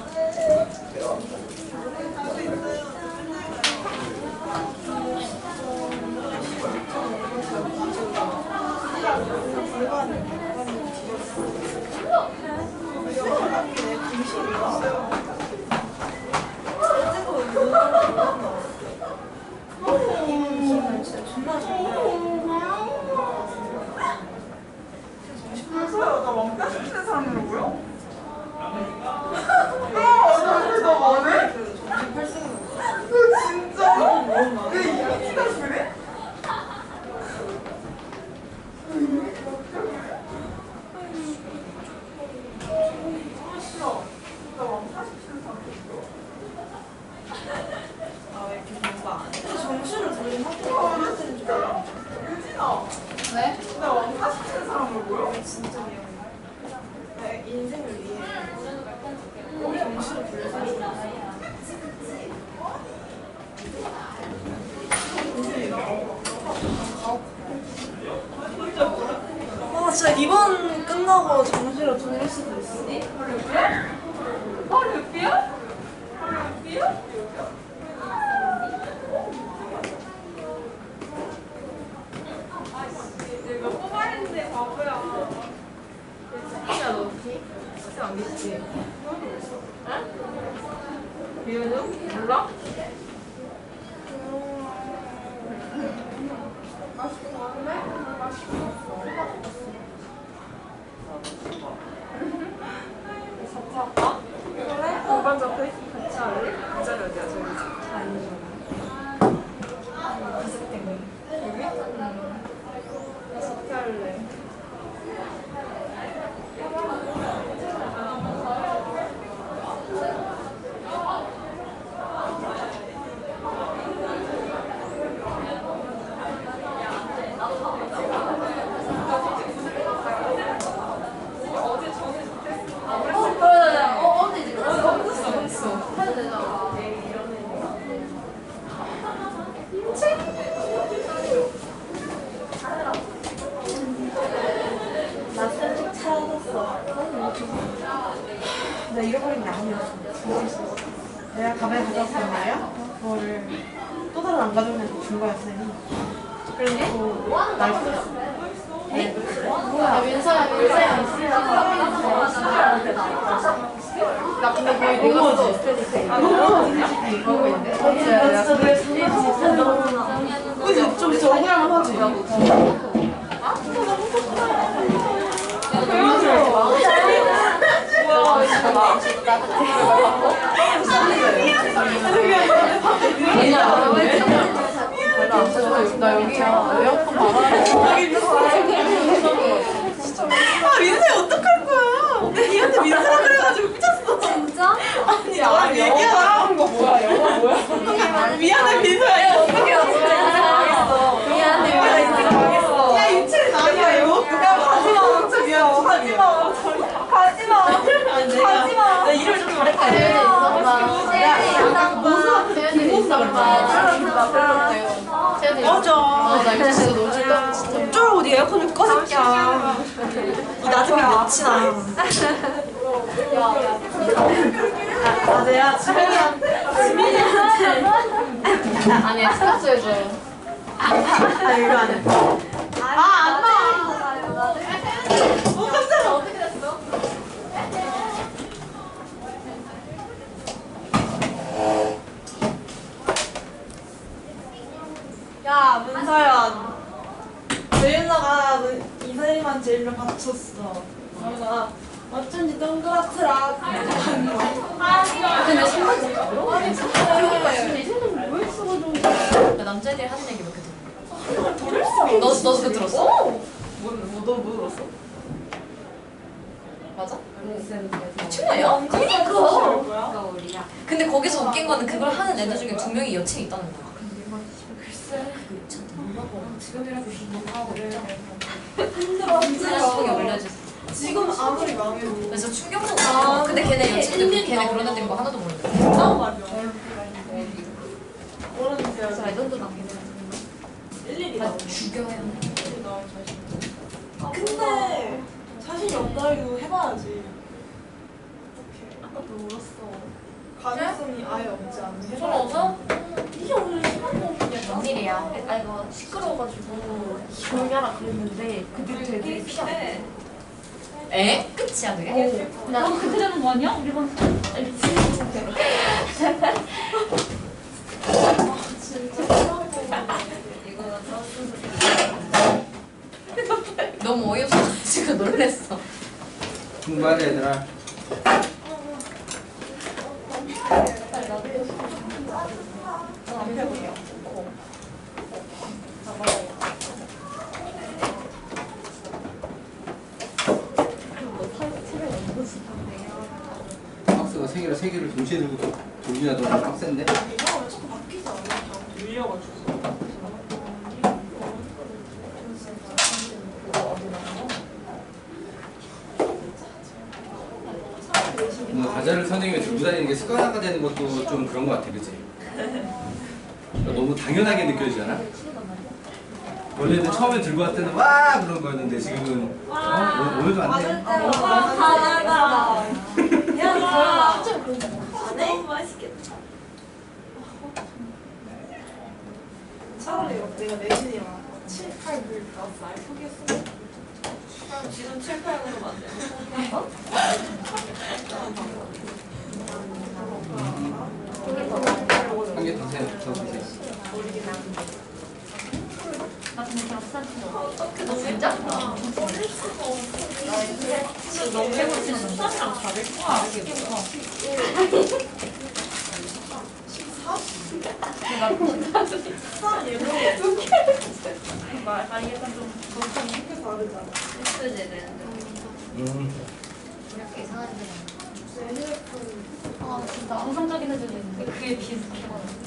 나 왕따 시키는 사람이라고요? 너 뭐네? 수도 있어. 루피야? 루피야? 내가 뽑아냈는데 바보야. 야, 너 피? 진짜 안 계시지? 미연우? 몰라? 사차할까? 그래? 공반 잡혀 같이 할래? 기다려, 내가 저기 가색 때문에. 여기? 나 사퇴할래. 나 살짝 찾았어. 나 잃어버린 게 아니었어. 내가 가방에 가져왔었나요? 그거를 또 다른 안 가져오면 준 거야, 쌤이. 그리고 날 썼어. 야, 민서야 나 근데 거의 너무 내가 하지? 아, 너무 하지? 이거 있는데? 나 진짜 내 그치? 좀 진짜 억울하면 하지? 나 여기 에어컨 막아. 아, 민서야, 어떡할 거야? 내가 얘한테 민서라 그래가지고 삐졌어. 진짜? 아니, 너랑 얘기하자. 거 뭐야? 영화 뭐야? 미안해, 민서야. 어떻게 어떻게 미안해 망했어. 야, 유치는 아니야, 이거. 가지마, 진짜 미안. 가지마. 가지마. 나 이름을 좀 잘했다. 재현이 있었다. 재현이 있었다. 재현이 맞아. 나 이거 진짜 너무 좋다. 진짜. 어쩌라고 네 에어컨을 꺼, 새끼야. 이 나중에 며칠아. 아재야, 지민이한테. 아니 스타트 해줘요. 아, 이거 안 해. 안 나. 깜짝이야. 어떻게 됐어? 야, 문서연. 제일러가 이사님한 제일러 받쳤어. 그러나 어쩐지 동그랗더라. 근데 신발이 근데 이 생각 왜 써가지고 남자애들이 하는 얘기 몇 개 들어? 너도 그거 들었어? 너 들었어? 맞아? 미친거야? 그니까 뭐야? 근데 거기서 웃긴 거는 그걸 하는 애들 중에 2명이 여친이 있다는 거야. 글쎄 그거 미쳤다. 지금이라도 공부하고 있잖아. 페이스북에 올려줬어. 지금 아무리 망해도. 그래서 충격적이야. 근데 걔네 여친들 걔네 그런 애들인 거 하나도 모르는데. 진짜? 맞아. 모르는데. 그래서 레전드 남기네. 일일이 아 나오네. 죽여야 해. 일일이 나올 자신. 근데 자신이 없다 해도 해봐야지. 어떡해. 아까도 울었어. 가능성이 아예 없지 않네. 서러워서? 이게 오늘 심한 거 그냥 웬일이야. 아 이거 시끄러워가지고 조용히 하라 그랬는데 그 뒤로 애들이 피해. 에? 끝이야 그게? 너 그들은 뭐냐? 우리 반 너무 어이없어서 지금 놀랬어. 중반에 얘들아. 박스가 세 개를 동시에 들고 돌리냐 더 빡센데? 이거 자꾸 바뀌지 않아? 밀려가지고. 뭔가 과자를 선생님이 들고 다니는 게 습관화가 되는 것도 좀 그런 것 같아, 그치? 너무 당연하게 느껴지잖아? 원래는 처음에 들고 왔을 때는 와 그런 거였는데 지금은 오늘 좀 안 돼. 하나다. 야, 뭐야? 너무 맛있겠다. 차라리 내가 내신이랑 7, 8, 9 나왔어. 아예 포기했어. 그럼 지금 7, 8으로 만들어. 한 개 더 주세요. 어떻게 너 진짜? 너무 해보시는 숫자랑 다를 거야. 약간 좀 이렇게 다르잖아. 이렇게 이상한 아 진짜 정상적인 애들도 있는데 그게 비슷해.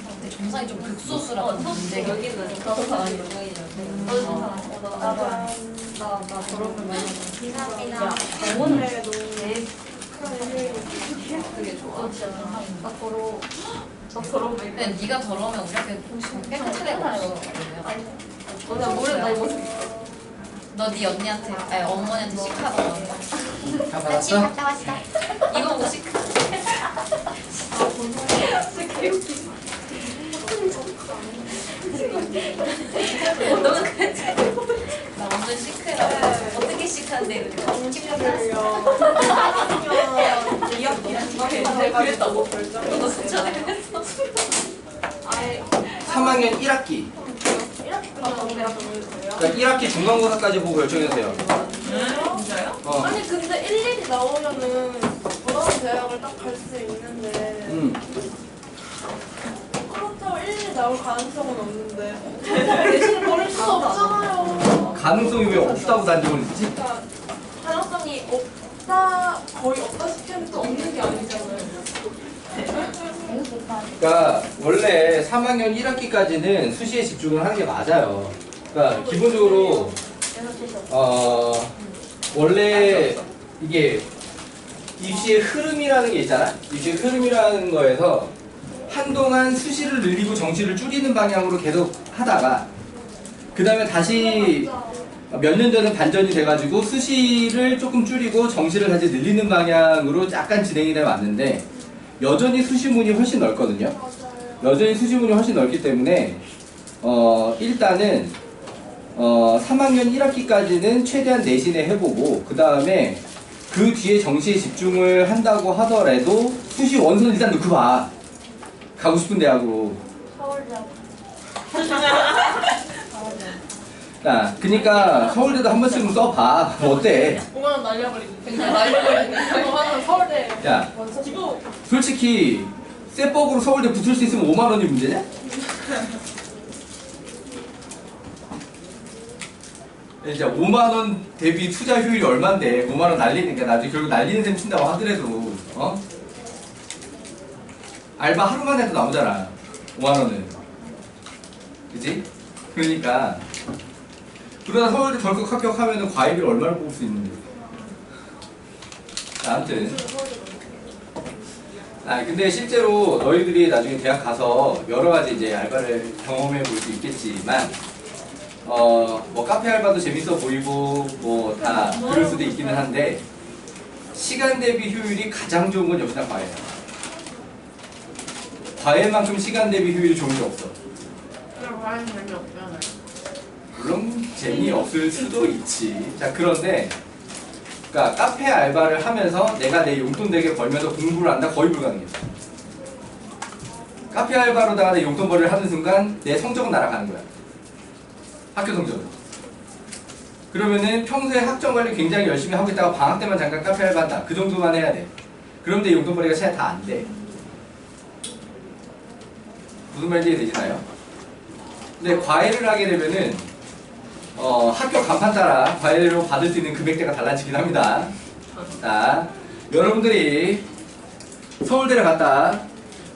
근데 정상이 좀 극소수라 근데 여기는 나도 다 아니고 나 저런 걸 많이 하잖아. 감사합니다. 오늘 너무 되게 좋아. 나 더러워. 나 저런 거 근데 네가 더러우면 우리한테 깨끗한 애가 없어. 나 모르는 나 이거 너네 언니한테 아니 어머니한테 시카봐. 다 받았어? 갔다 왔어. 이거 보고 시카. 너무 그랬지? 나 완전 시크라고. 어떻게 시크한데 이렇게 정신들려. 내가 그랬다고. 너 진짜 했어. 3학년 1학기. 그러니까 1학기 중간고사까지 보고 결정해주세요. 진짜요? 아니 근데 1, 1이 나오면은 원하는 대학을 딱 갈 수 있는데 그렇다고 1, 1이 나올 가능성은 없는데 내신을 버릴 수도 없잖아요. 가능성이 왜 없다고 단정을 했지? 그러니까 가능성이 없다 거의 없다시피 하면 또 없는 게 아니잖아요. 그러니까 원래 3학년 1학기까지는 수시에 집중을 하는 게 맞아요. 그러니까 기본적으로 원래 이게 입시의 흐름이라는 게 있잖아. 입시의 흐름이라는 거에서 한동안 수시를 늘리고 정시를 줄이는 방향으로 계속 하다가 그 다음에 다시 몇 년 전에 반전이 돼가지고 수시를 조금 줄이고 정시를 다시 늘리는 방향으로 약간 진행이 돼 왔는데 여전히 수시문이 훨씬 넓거든요. 여전히 수시문이 훨씬 넓기 때문에 일단은 3학년 1학기까지는 최대한 내신에 해보고 그 다음에 그 뒤에 정시에 집중을 한다고 하더라도 수시 원서는 일단 넣고 봐. 가고 싶은 대학으로. 자, 그니까 서울대도 한 번씩은 써봐. 뭐 어때? 5만 원 날려버리고. 그냥 날려버리네. 5만 원 서울대. 야, 지금 솔직히 쇠법으로 서울대 붙을 수 있으면 5만 원이 문제냐? 진짜 5만 원 대비 투자 효율이 얼만데 5만 원 날리니까 나중에 결국 날리는 셈 친다고 하더라도 알바 하루만 해도 나오잖아 5만 원은 그치? 그러니까 그러다 서울대 덜컥 합격하면은 과외비를 얼마나 뽑을 수 있는데 아무튼 근데 실제로 너희들이 나중에 대학 가서 여러 가지 이제 알바를 경험해 볼 수 있겠지만 뭐 카페 알바도 재밌어 보이고 뭐 다 그럴 수도 있기는 한데 시간 대비 효율이 가장 좋은 건 역시나 과외야. 과외만큼 시간 대비 효율이 좋은 게 없어. 그럼 과연 재미없잖아요. 물론 재미없을 수도 있지. 자 그런데 그러니까 카페 알바를 하면서 내가 내 용돈 되게 벌면서 공부를 한다 거의 불가능해. 카페 알바로다가 내 용돈 벌이를 하는 순간 내 성적은 날아가는 거야. 학교 성적은. 그러면은 평소에 학점 관리 굉장히 열심히 하고 있다가 방학 때만 잠깐 카페 알바한다. 그 정도만 해야 돼. 그럼 내 용돈 벌이가 차라리 다 안 돼. 무슨 말인지 이해되시나요? 근데 과외를 하게 되면은 학교 간판 따라 과외로 받을 수 있는 금액대가 달라지긴 합니다. 자, 여러분들이 서울대를 갔다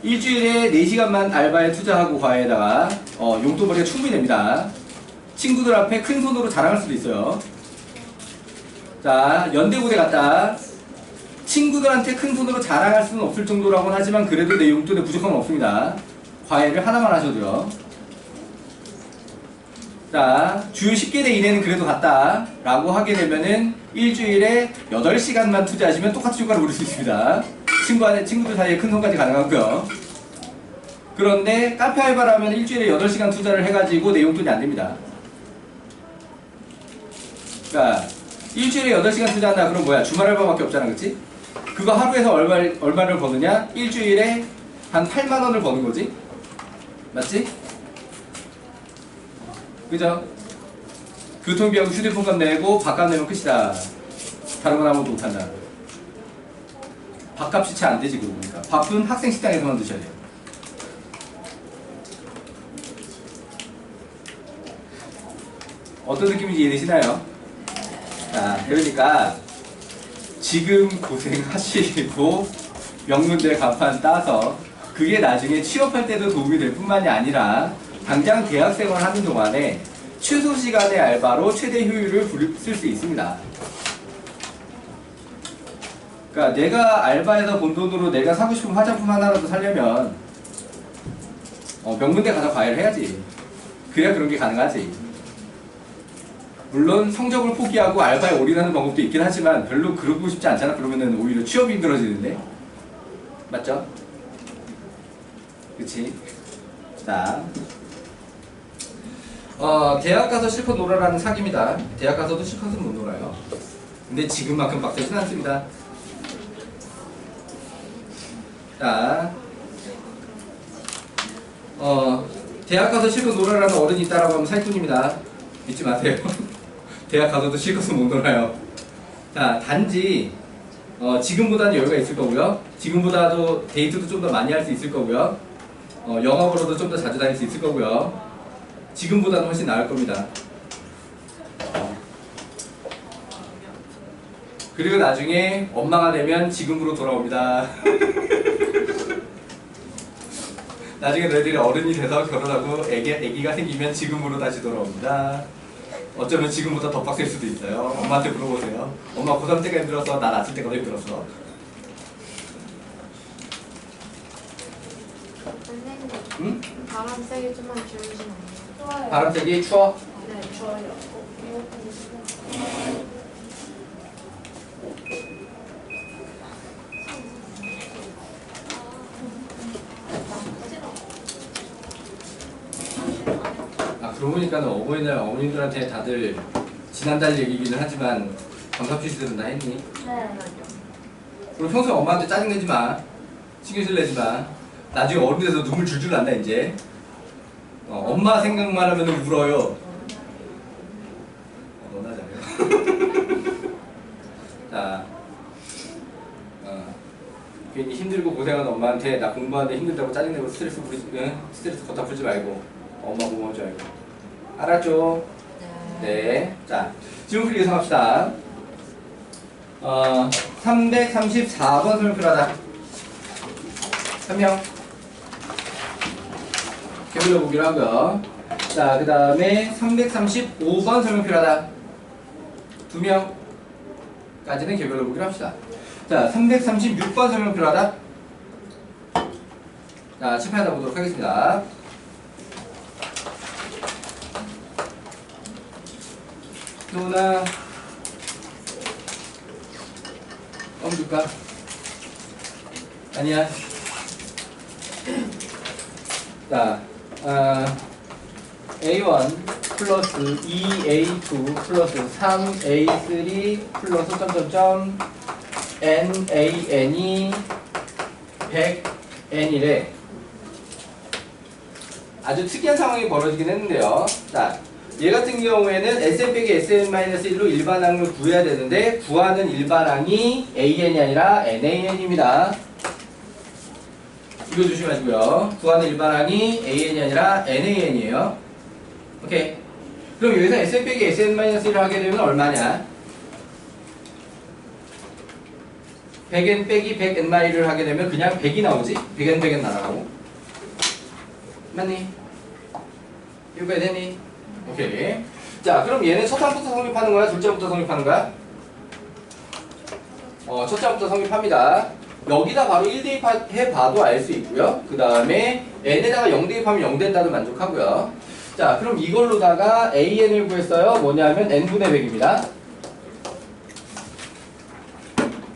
일주일에 4시간만 알바에 투자하고 과외에다가 용돈 벌이가 충분히 됩니다. 친구들 앞에 큰 손으로 자랑할 수도 있어요. 자, 연대고대 갔다 친구들한테 큰 손으로 자랑할 수는 없을 정도라고는 하지만 그래도 내 용돈에 부족함은 없습니다. 과외를 하나만 하셔도요. 자, 주 10개 대 이내는 그래도 같다 라고 하게 되면은 일주일에 8시간만 투자하시면 똑같은 효과를 보실 수 있습니다. 친구들 사이에 큰 손까지 가능하고요. 그런데 카페 알바를 하면 일주일에 8시간 투자를 해가지고 내 용돈이 안 됩니다. 그러니까 일주일에 8시간 투자한다 그럼 뭐야? 주말 알바밖에 없잖아, 그치? 그거 하루에서 얼마를 버느냐? 일주일에 한 8만 원을 버는 거지? 맞지? 그죠? 교통비하고 휴대폰값 내고 밥값 내면 끝이다. 다른 건 아무것도 못한다. 밥값이 채 안 되지, 그러고 보니까. 밥은 학생 식당에서만 드셔야 돼요. 어떤 느낌인지 이해되시나요? 자, 그러니까 지금 고생하시고 명문대 간판 따서 그게 나중에 취업할 때도 도움이 될 뿐만이 아니라 당장 대학생활 하는 동안에 최소 시간의 알바로 최대 효율을 쓸 수 있습니다. 그러니까 내가 알바해서 본 돈으로 내가 사고 싶은 화장품 하나라도 사려면 명문대 가서 과외를 해야지. 그래야 그런 게 가능하지. 물론 성적을 포기하고 알바에 올인하는 방법도 있긴 하지만 별로 그러고 싶지 않잖아. 그러면은 오히려 취업이 힘들어지는데. 맞죠? 그치? 자, 대학 가서 실컷 놀아라는 사기입니다. 대학 가서도 실컷은 못 놀아요. 근데 지금만큼 빡세진 않습니다. 자, 대학 가서 실컷 놀아라는 어른이 있다라고 하면 사기꾼입니다. 믿지 마세요. 대학 가서도 실컷은 못 놀아요. 자, 단지 지금보다는 여유가 있을 거고요. 지금보다도 데이트도 좀 더 많이 할 수 있을 거고요. 영화 보러도 좀 더 자주 다닐 수 있을 거고요. 지금보다는 훨씬 나을 겁니다. 그리고 나중에 엄마가 되면 지금으로 돌아옵니다. 나중에 너희들이 어른이 돼서 결혼하고 애기가 생기면 지금으로 다시 돌아옵니다. 어쩌면 지금보다 더 빡셀 수도 있어요. 엄마한테 물어보세요. 엄마 고3 때가 힘들어서 나 낳았을 때가 더 힘들었어. 선생님, 응? 바람 세게 좀만 줄이시면 안 돼요? 좋아요. 바람 세기 추워? 네, 좋아요. 그러고 보니까는 어버이날 어머님들한테 다들 지난달 얘기기는 하지만 감사표시들은 다 했니? 네. 그리고 평소에 엄마한테 짜증내지 마. 신경질 내지 마. 나중에 어른 돼서 눈물 줄줄 난다 이제. 엄마 생각만 하면 울어요. 너나 잘해. 자, 괜히 힘들고 고생하는 엄마한테 나 공부하는데 힘들다고 짜증내고 스트레스 걷다 풀지 말고 엄마 고마운 줄 알고. 알았죠? 네. 자, 질문 풀이 예상합시다. 334번 설명표라다. 한 명. 개별로 보기로 하고요. 자, 그 다음에 335번 설명표라다. 2명까지는 개별로 보기로 합시다. 자, 336번 설명표라다. 자, 칠판에다 보도록 하겠습니다. 또나 줄까? 아니야. 자, A1 플러스 2A2 플러스 3A3 플러스 점점점 NAN이 100N이래. 아주 특이한 상황이 벌어지긴 했는데요. 자, 얘 같은 경우에는 SM 빼기 SM-1로 일반항을 구해야 되는데 구하는 일반항이 AN이 아니라 NAN입니다. 이거 조심하시고요. 구하는 일반항이 AN이 아니라 NAN이에요. 오케이. 그럼 여기서 SM 빼기 SM-1을 하게 되면 얼마냐? 100N 빼기 100N-1을 하게 되면 그냥 100이 나오지? 100N 100N 날아가고. 맞니? 이거 해야 되니? 오케이. 자, 그럼 얘는 첫 장부터 성립하는 거야? 둘 장부터 성립하는 거야? 첫 장부터 성립합니다. 여기다 바로 1 대입해봐도 알 수 있고요. 그 다음에 n에다가 0 대입하면 0 된다도 만족하고요. 자, 그럼 이걸로다가 AN을 구했어요. 뭐냐면 n분의 100입니다.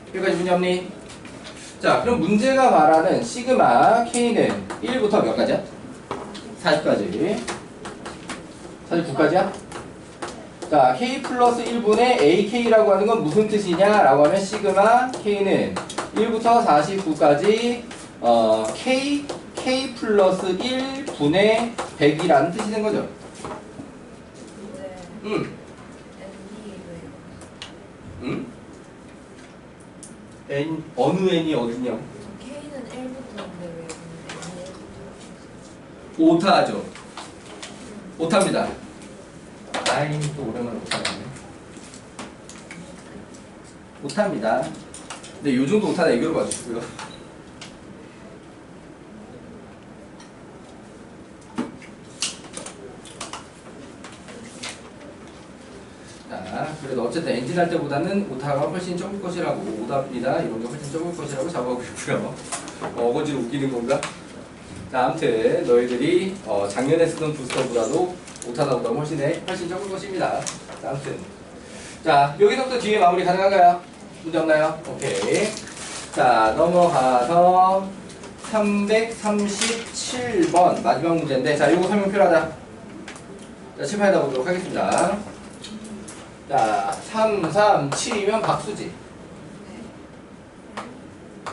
여기까지 문제 없니? 자, 그럼 문제가 말하는 시그마 K는 1부터 몇 가지야? 40까지. 49까지야? 자, K 플러스 1분의 AK라고 하는 건 무슨 뜻이냐? 라고 하면 시그마 K는 1부터 49까지 K 플러스 1분의 100이라는 뜻이 된 거죠. 근데 응. N이 왜요? N, 어느 N이 어디냐? K는 1부터인데 왜 N이 오타죠. 오타입니다. 아이, 또 오랜만에 오타네. 오타입니다. 근데 요 정도 오타는 애교로 봐주시고요. 자, 그래도 어쨌든 엔진 할 때보다는 오타가 훨씬 적을 것이라고, 오답니다. 이런 게 훨씬 적을 것이라고 잡아보고 있고요. 어거지로 웃기는 건가? 자, 아무튼 너희들이 작년에 쓰던 부스터보다도 오타나보다 훨씬 적을 것입니다. 자, 아무튼 자, 여기서부터 뒤에 마무리 가능한가요? 문제 없나요? 오케이. 자, 넘어가서 337번 마지막 문제인데, 자, 요거 설명표로 하자. 자, 칠판에다 보도록 하겠습니다. 자, 337이면 박수지.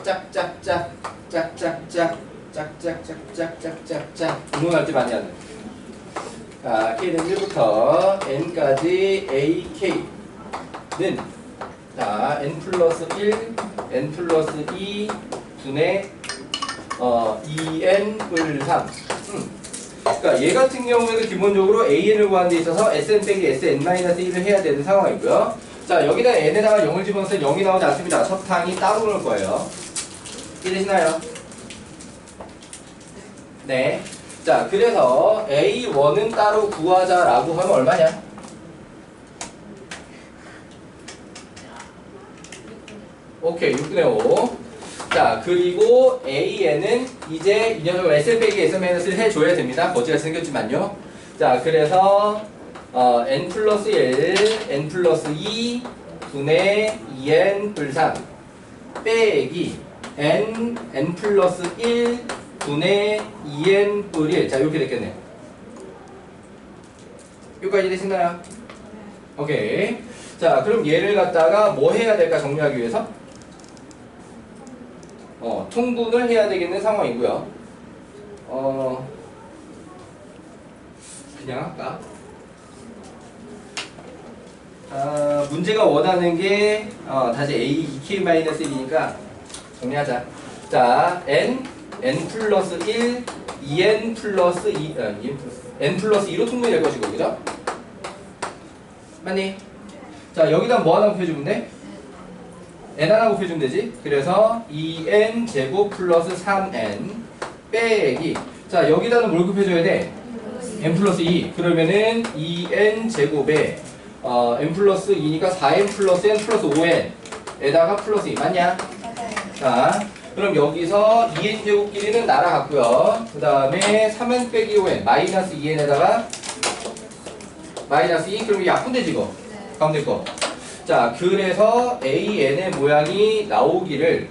짝짝짝 짝짝짝 짝짝짝짝짝짝짝 구문할 때 많이 하는. 자, K는 1부터 N까지 AK는 자, N 플러스 1, N 플러스 2 분의 2N 뿔 3. 그러니까 얘 같은 경우에는 기본적으로 AN을 구하는 데 있어서 SN 빼기 SN-1을 해야 되는 상황이고요. 자, 여기다 N에다가 0을 집어넣으면 0이 나오지 않습니다. 첫 항이 따로 넣을 거예요. 이해되시나요? 네. 자, 그래서 A1은 따로 구하자라고 하면 얼마냐? 오케이, 6분의 5. 자, 그리고 AN은 이제 이 녀석을 SN 빼기 SN-을 해줘야 됩니다. 거지같이 생겼지만요. 자, 그래서 N 플러스 1, N 플러스 2 분의 2N 뿔 3 빼기 N 플러스 1 분의 2N 뿔 1. 자, 이렇게 됐겠네요. 여기까지 되시나요? 오케이. 자, 그럼 얘를 갖다가 뭐 해야 될까 정리하기 위해서? 통분을 해야 되겠는 상황이고요. 그냥 할까? 문제가 원하는 게 다시 A 2K-1이니까 정리하자. 자, N 플러스 1, 2N 플러스 2, N 플러스 2로 통분이 될 것이고, 그죠? 맞니? 자, 여기다 뭐 하나 곱해주면 돼? N 하나 곱해주면 되지? 그래서 2N 제곱 플러스 3N 빼기. 자, 여기다는 뭘 곱해줘야 돼? N 플러스 2. 그러면은 2N 제곱에 N 플러스 2니까 4N 플러스 N 플러스 5N 에다가 플러스 2. 맞냐? 자, 그럼 여기서 2N 제곱 길이는 날아갔고요. 그 다음에 3N 빼기 5N 마이너스 2N에다가 마이너스 2. 그럼 이게 약분되지 이거? 가운데 거. 자, 그래서 AN의 모양이 나오기를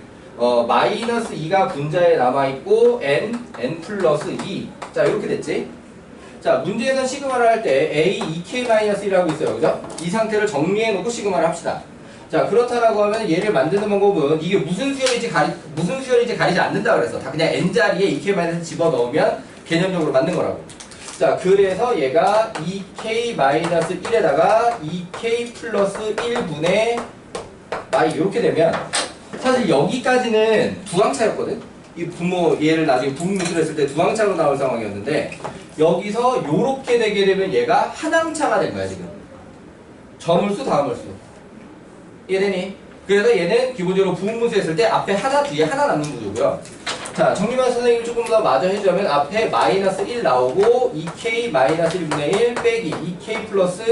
마이너스 2가 분자에 남아있고 N 플러스 2. 자, 이렇게 됐지? 자, 문제에서 시그마를 할 때 A 2K-1이라고 있어요. 그죠? 이 상태를 정리해놓고 시그마를 합시다. 자, 그렇다라고 하면 얘를 만드는 방법은 이게 무슨 수열인지 가리지 않는다 그래서 다 그냥 N자리에 2K- 집어넣으면 개념적으로 맞는 거라고. 자, 그래서 얘가 2K-1에다가 2K 플러스 1분의 이렇게 되면 사실 여기까지는 두 항차였거든? 이 얘를 나중에 분무를 했을 때 두 항차로 나올 상황이었는데 여기서 요렇게 되게 되면 얘가 한 항차가 된 거야, 지금. 전홀수, 다음홀수. 이해되니? 그래서 얘는 기본적으로 부분분수 했을 때 앞에 하나, 뒤에 하나 남는 구조고요. 자, 정리만 선생님이 조금 더 마저 해주자면 앞에 마이너스 1 나오고 2K 마이너스 1분의 1 빼기 2K 플러스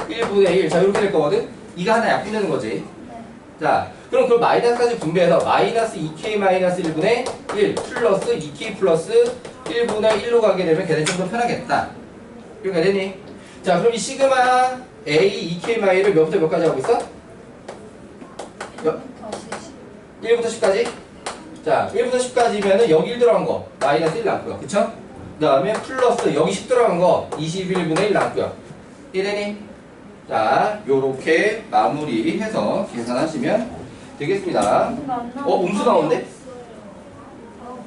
1분의 1. 자, 이렇게 될 거거든? 이거 하나 약분되는 거지. 자, 그럼 그걸 마이너스까지 분배해서 마이너스 2K 마이너스 1분의 1 플러스 2K 플러스 1분의 1로 가게 되면 걔네 좀 더 편하겠다. 이렇게 되니? 자, 그럼 이 시그마 A, EK마이를 몇부터 몇까지 하고 있어? 1부터 10까지? 자, 1부터 10까지면은 여기 1 들어간 거 마이너스 1 나왔고요. 그쵸? 그 다음에 플러스 여기 10 들어간 거 21분의 1 나왔고요. 이래니? 자, 요렇게 마무리해서 계산하시면 되겠습니다. 음수 나오는데?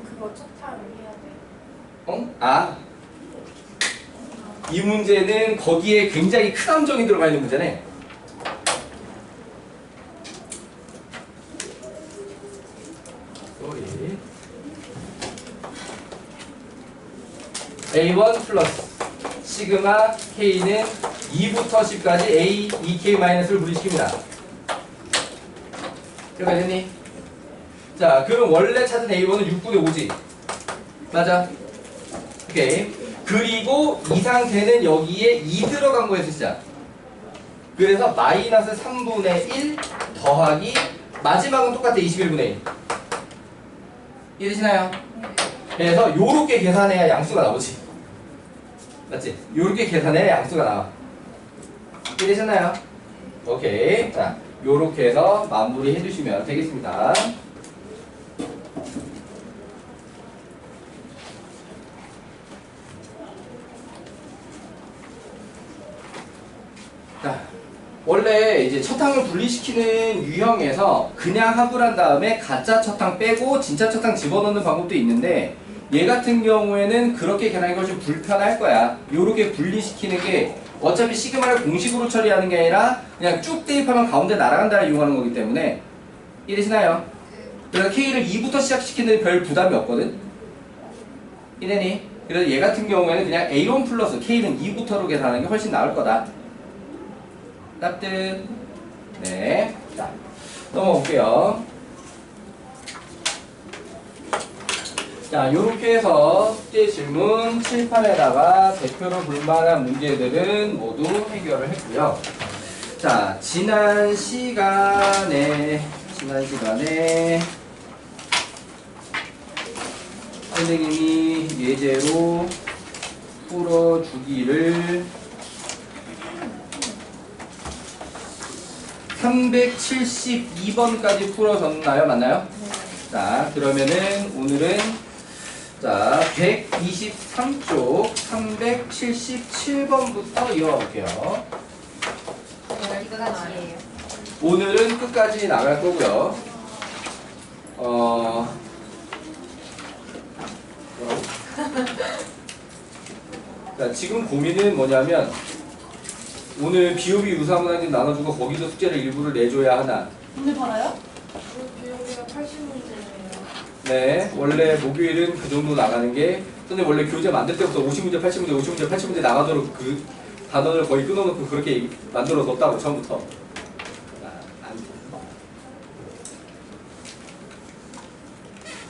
그거 첫타임 해야 돼. 어? 아. 이 문제는 거기에 굉장히 큰 함정이 들어가 있는 문제네. A1 플러스 시그마 K는 2부터 10까지 A, EK 마이너스를 분리시킵니다. 이렇게 됐니? 자, 그럼 원래 찾은 A1은 6분의 5지. 맞아. 오케이. 그리고 이 상태는 여기에 2 들어간 거에 쓰자. 그래서 마이너스 3분의 1 더하기 마지막은 똑같아. 21분의 1. 이해되시나요? 그래서 요렇게 계산해야 양수가 나오지. 맞지? 요렇게 계산해야 양수가 나와. 이해되셨나요? 오케이. 자, 요렇게 해서 마무리 해주시면 되겠습니다. 자, 원래 이제 첫항을 분리시키는 유형에서 그냥 합을 한 다음에 가짜 첫항 빼고 진짜 첫항 집어넣는 방법도 있는데 얘 같은 경우에는 그렇게 계산하기가 좀 불편할 거야. 요렇게 분리시키는 게 어차피 시그마를 공식으로 처리하는 게 아니라 그냥 쭉 대입하면 가운데 날아간다를 이용하는 거기 때문에 이해되시나요? 그래서 K를 2부터 시작시키는 별 부담이 없거든? 이해되니? 그래서 얘 같은 경우에는 그냥 A1 플러스 K는 2부터로 계산하는 게 훨씬 나을 거다. 납득. 네. 자, 넘어볼게요. 자, 요렇게 해서 숙제 질문 칠판에다가 대표로 볼만한 문제들은 모두 해결을 했고요. 자, 지난 시간에 선생님이 예제로 풀어주기를 372번까지 풀어줬나요? 맞나요? 자, 그러면은 오늘은 자 123쪽 377번부터 이어볼게요. 여기까지예요. 오늘은 끝까지 나갈 거고요. 자, 지금 고민은 뭐냐면 오늘 비오비 유사문항집 나눠주고 거기도 숙제를 일부를 내줘야 하나. 오늘 봐라요? 비오비가 80문제예요. 네, 원래 목요일은 그 정도 나가는 게 근데 원래 교재 만들 때부터 50문제, 80문제, 50문제, 80문제 나가도록 그 단원을 거의 끊어놓고 그렇게 만들어 뒀다고 처음부터.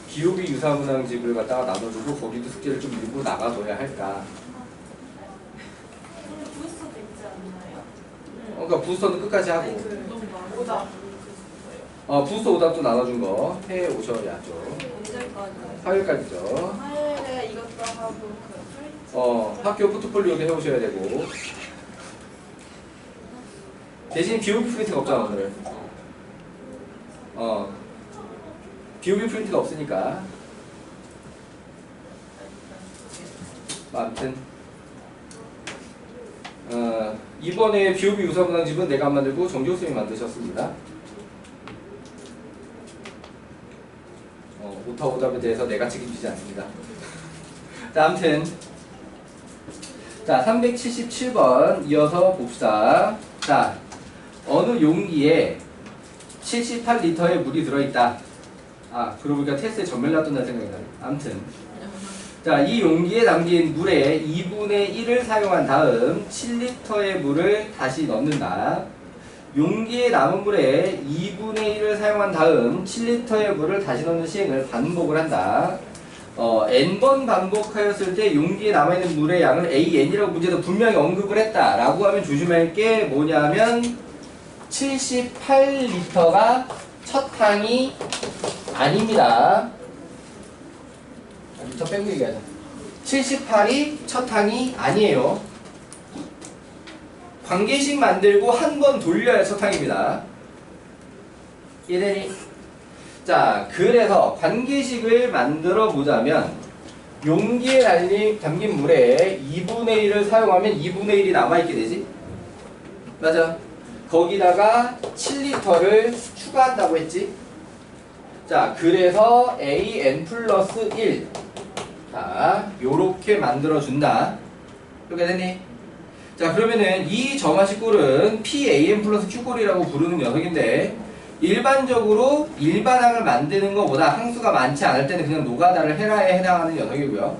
비오비 유사문항집을 갖다가 나눠주고 거기도 숙제를 좀 일부 나가둬야 할까. 부스터도 있지 않나요? 그러니까 부스터는 끝까지 하고 오다. 부스터 오답도 나눠준 거 해 오셔야죠. 언제까지? 화요일까지죠. 화요일에 이것도 하고 학교 포트폴리오도 해 오셔야 되고 대신 비오비 프린트가 없잖아 오늘은. 비오비 프린트가 없으니까 아무튼 이번에 비오비 유사문항집은 내가 안 만들고 정지호 선생님이 만드셨습니다. 오타 오답에 대해서 내가 책임지지 않습니다. 자, 아무튼 자 377번 이어서 봅시다. 자, 어느 용기에 78리터의 물이 들어있다. 그러고 보니까 테스트에 전멸 놨던 생각이 나네. 아무튼 자, 이 용기에 담긴 물의 2분의 1을 사용한 다음 7리터의 물을 다시 넣는다. 용기에 남은 물에 2분의 1을 사용한 다음 7리터의 물을 다시 넣는 시행을 반복을 한다. n번 반복하였을 때 용기에 남아있는 물의 양을 AN이라고 문제도 분명히 언급을 했다 라고 하면 조심할 게 뭐냐면 78리터가 첫 항이 아닙니다. 리터 빼고 얘기하자. 78이 첫 항이 아니에요. 관계식 만들고 한 번 돌려야 첫 항입니다. 이해되니? 자, 그래서 관계식을 만들어 보자면 용기에 담긴 물에 2분의 1을 사용하면 2분의 1이 남아있게 되지? 맞아. 거기다가 7리터를 추가한다고 했지? 자, 그래서 AN 플러스 1. 자, 요렇게 만들어준다. 이렇게 됐니? 자, 그러면은 이 점화식 꼴은 PAN 플러스 Q꼴이라고 부르는 녀석인데 일반적으로 일반항을 만드는 것보다 항수가 많지 않을 때는 그냥 노가다를 해라에 해당하는 녀석이고요.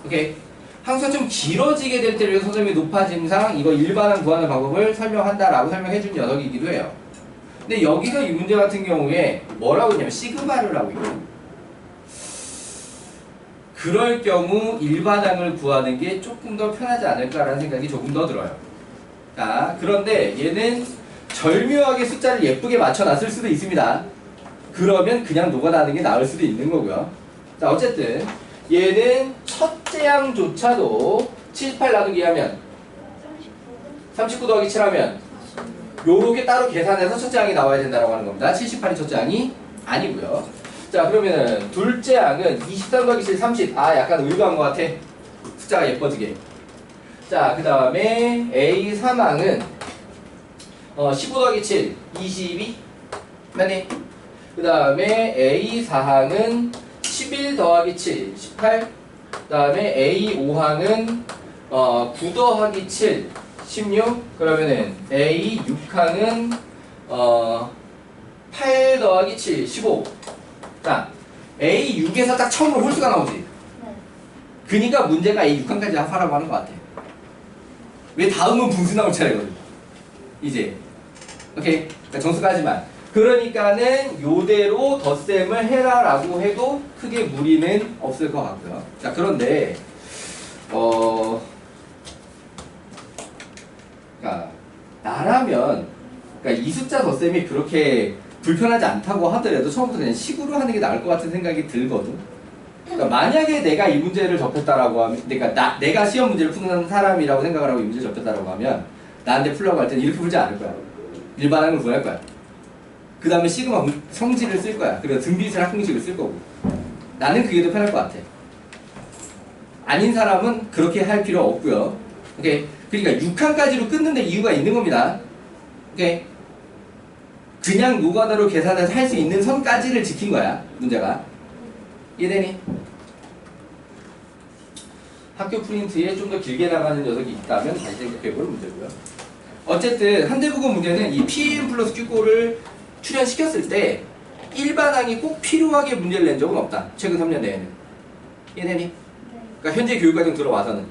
오케이. 항수가 좀 길어지게 될 때를 선생님이 높아짐상 이거 일반항 구하는 방법을 설명한다라고 설명해 준 녀석이기도 해요. 근데 여기서 이 문제 같은 경우에 뭐라고 했냐면 시그마를 하고 있거든요. 그럴 경우 일반항을 구하는 게 조금 더 편하지 않을까라는 생각이 조금 더 들어요. 자, 그런데 얘는 절묘하게 숫자를 예쁘게 맞춰놨을 수도 있습니다. 그러면 그냥 녹아나는 게 나을 수도 있는 거고요. 자, 어쨌든 얘는 첫째 항조차도 78 나누기 하면 39 더하기 7 하면 요렇게 따로 계산해서 첫째 항이 나와야 된다고 하는 겁니다. 78이 첫째 항이 아니고요. 자, 그러면은 둘째 항은 23 더하기 7 30. 아, 약간 의도한 것 같아. 숫자가 예뻐지게. 자, 그 다음에 A3항은 15 더하기 7 22 맞니? 그 다음에 A4항은 11 더하기 7 18. 그 다음에 A5항은 9 더하기 7 16. 그러면은 A6항은 8 더하기 7 15. 자, A6에서 딱 처음으로 홀수가 나오지. 그니까 문제가 A6항까지 하라고 하는 것 같아. 왜 다음은 분수 나올 차례거든. 이제 오케이. 그러니까 정수까지만. 그러니까는 요대로 덧셈을 해라라고 해도 크게 무리는 없을 것 같고요. 자, 그런데 그러니까 나라면 그러니까 이 숫자 덧셈이 그렇게 불편하지 않다고 하더라도 처음부터 그냥 식으로 하는 게 나을 것 같은 생각이 들거든. 그러니까 만약에 내가 이 문제를 접했다라고 하면, 그러니까 내가 시험 문제를 푸는 사람이라고 생각을 하고 이 문제를 접했다라고 하면 나한테 풀라고 할 때는 이렇게 풀지 않을 거야. 일반항을 구할 거야. 그 다음에 시그마 성질을 쓸 거야. 그래서 등비슬 합공식을 쓸 거고. 나는 그게 더 편할 것 같아. 아닌 사람은 그렇게 할 필요 없고요. 오케이. 그러니까 6항까지로 끊는데 이유가 있는 겁니다. 오케이. 그냥 노가다로 계산해서 할 수 있는 선까지를 지킨 거야, 문제가. 이해되니? 학교 프린트에 좀 더 길게 나가는 녀석이 있다면 다시 생각해볼 문제고요. 어쨌든 한대부분 문제는 이 PAN 플러스 Q꼴을 출연시켰을 때 일반항이 꼭 필요하게 문제를 낸 적은 없다. 최근 3년 내에는. 이해되니? 그러니까 현재 교육과정 들어와서는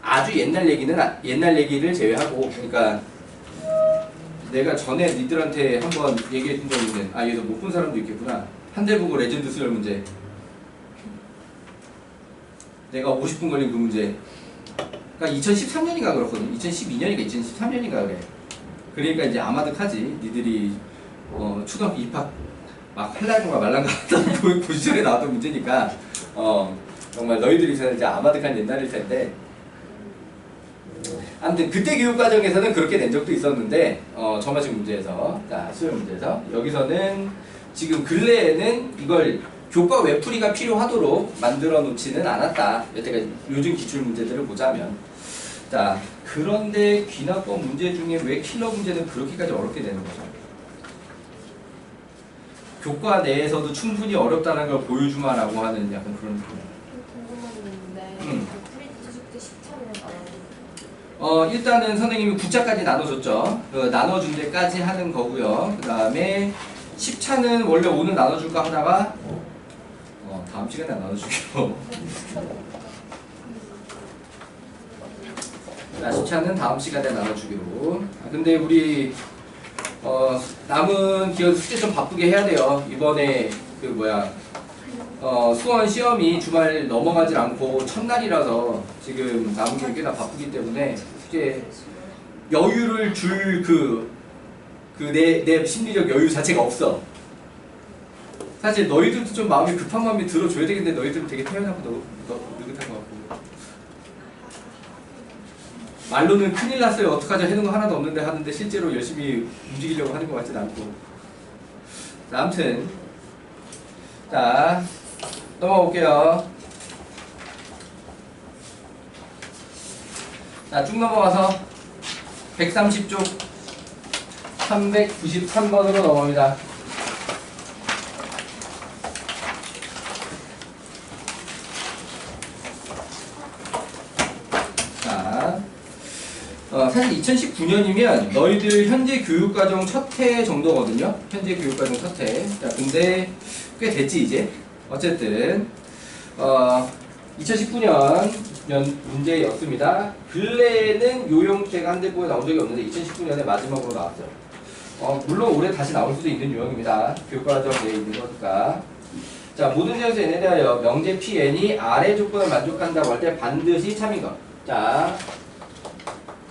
아주 옛날 얘기를 제외하고, 그러니까 내가 전에 니들한테 한번 얘기해 준 적 있는, 얘도 못 본 사람도 있겠구나. 한대부고 레전드 수열 문제. 내가 50분 걸린 그 문제. 그러니까 2013년인가 그렇거든. 2012년인가 2013년인가 그래. 그러니까 이제 아마득하지. 니들이 초등학교 입학 막 할라는가 말란가 하던 그 시절에 나왔던 문제니까 정말 너희들이 있어서 이제 아마득한 옛날일 텐데. 아무튼 그때 교육과정에서는 그렇게 낸 적도 있었는데 점화식 문제에서, 자, 수열 문제에서 여기서는 지금 근래에는 이걸 교과 외풀이가 필요하도록 만들어 놓지는 않았다. 여태까지 요즘 기출 문제들을 보자면. 자, 그런데 귀납법 문제 중에 왜 킬러 문제는 그렇게까지 어렵게 되는 거죠? 교과 내에서도 충분히 어렵다는 걸 보여주마라고 하는 약간 그런 느낌. 궁금한데 프린트 숙제 10차례는 일단은 선생님이 9차까지 나눠줬죠. 나눠준 데까지 하는 거고요. 그 다음에 10차는 원래 오늘 나눠줄까 하다가 다음 시간에 나눠주기로. 자, 10차는 다음 시간에 나눠주기로. 근데 우리 남은 기억 숙제 좀 바쁘게 해야 돼요. 이번에 수원 시험이 주말 넘어가질 않고 첫날이라서 지금 남은 게 꽤나 바쁘기 때문에 숙제 여유를 줄 내 심리적 여유 자체가 없어. 사실 너희들도 좀 마음이 급한 마음이 들어줘야 되겠는데 너희들은 되게 태연하고 느긋한 것 같고. 말로는 큰일 났어요. 어떡하죠? 해놓은 거 하나도 없는데 하는데 실제로 열심히 움직이려고 하는 것 같진 않고. 자, 아무튼. 자, 넘어가 볼게요. 자, 쭉 넘어가서 130쪽 393번으로 넘어갑니다. 자, 사실 2019년이면 너희들 현재 교육과정 첫 해 정도거든요. 현재 교육과정 첫 해. 자, 근데 꽤 됐지 이제. 어쨌든 2019년 문제였습니다. 근래에는 요 형태가 한대보에 나온 적이 없는데 2019년에 마지막으로 나왔어요. 물론 올해 다시 나올 수도 있는 유형입니다. 교육과정 내에 있는 거니까. 자, 모든 자연수 n에 대하여 명제 pn이 아래 조건을 만족한다고 할 때 반드시 참인 것. 자,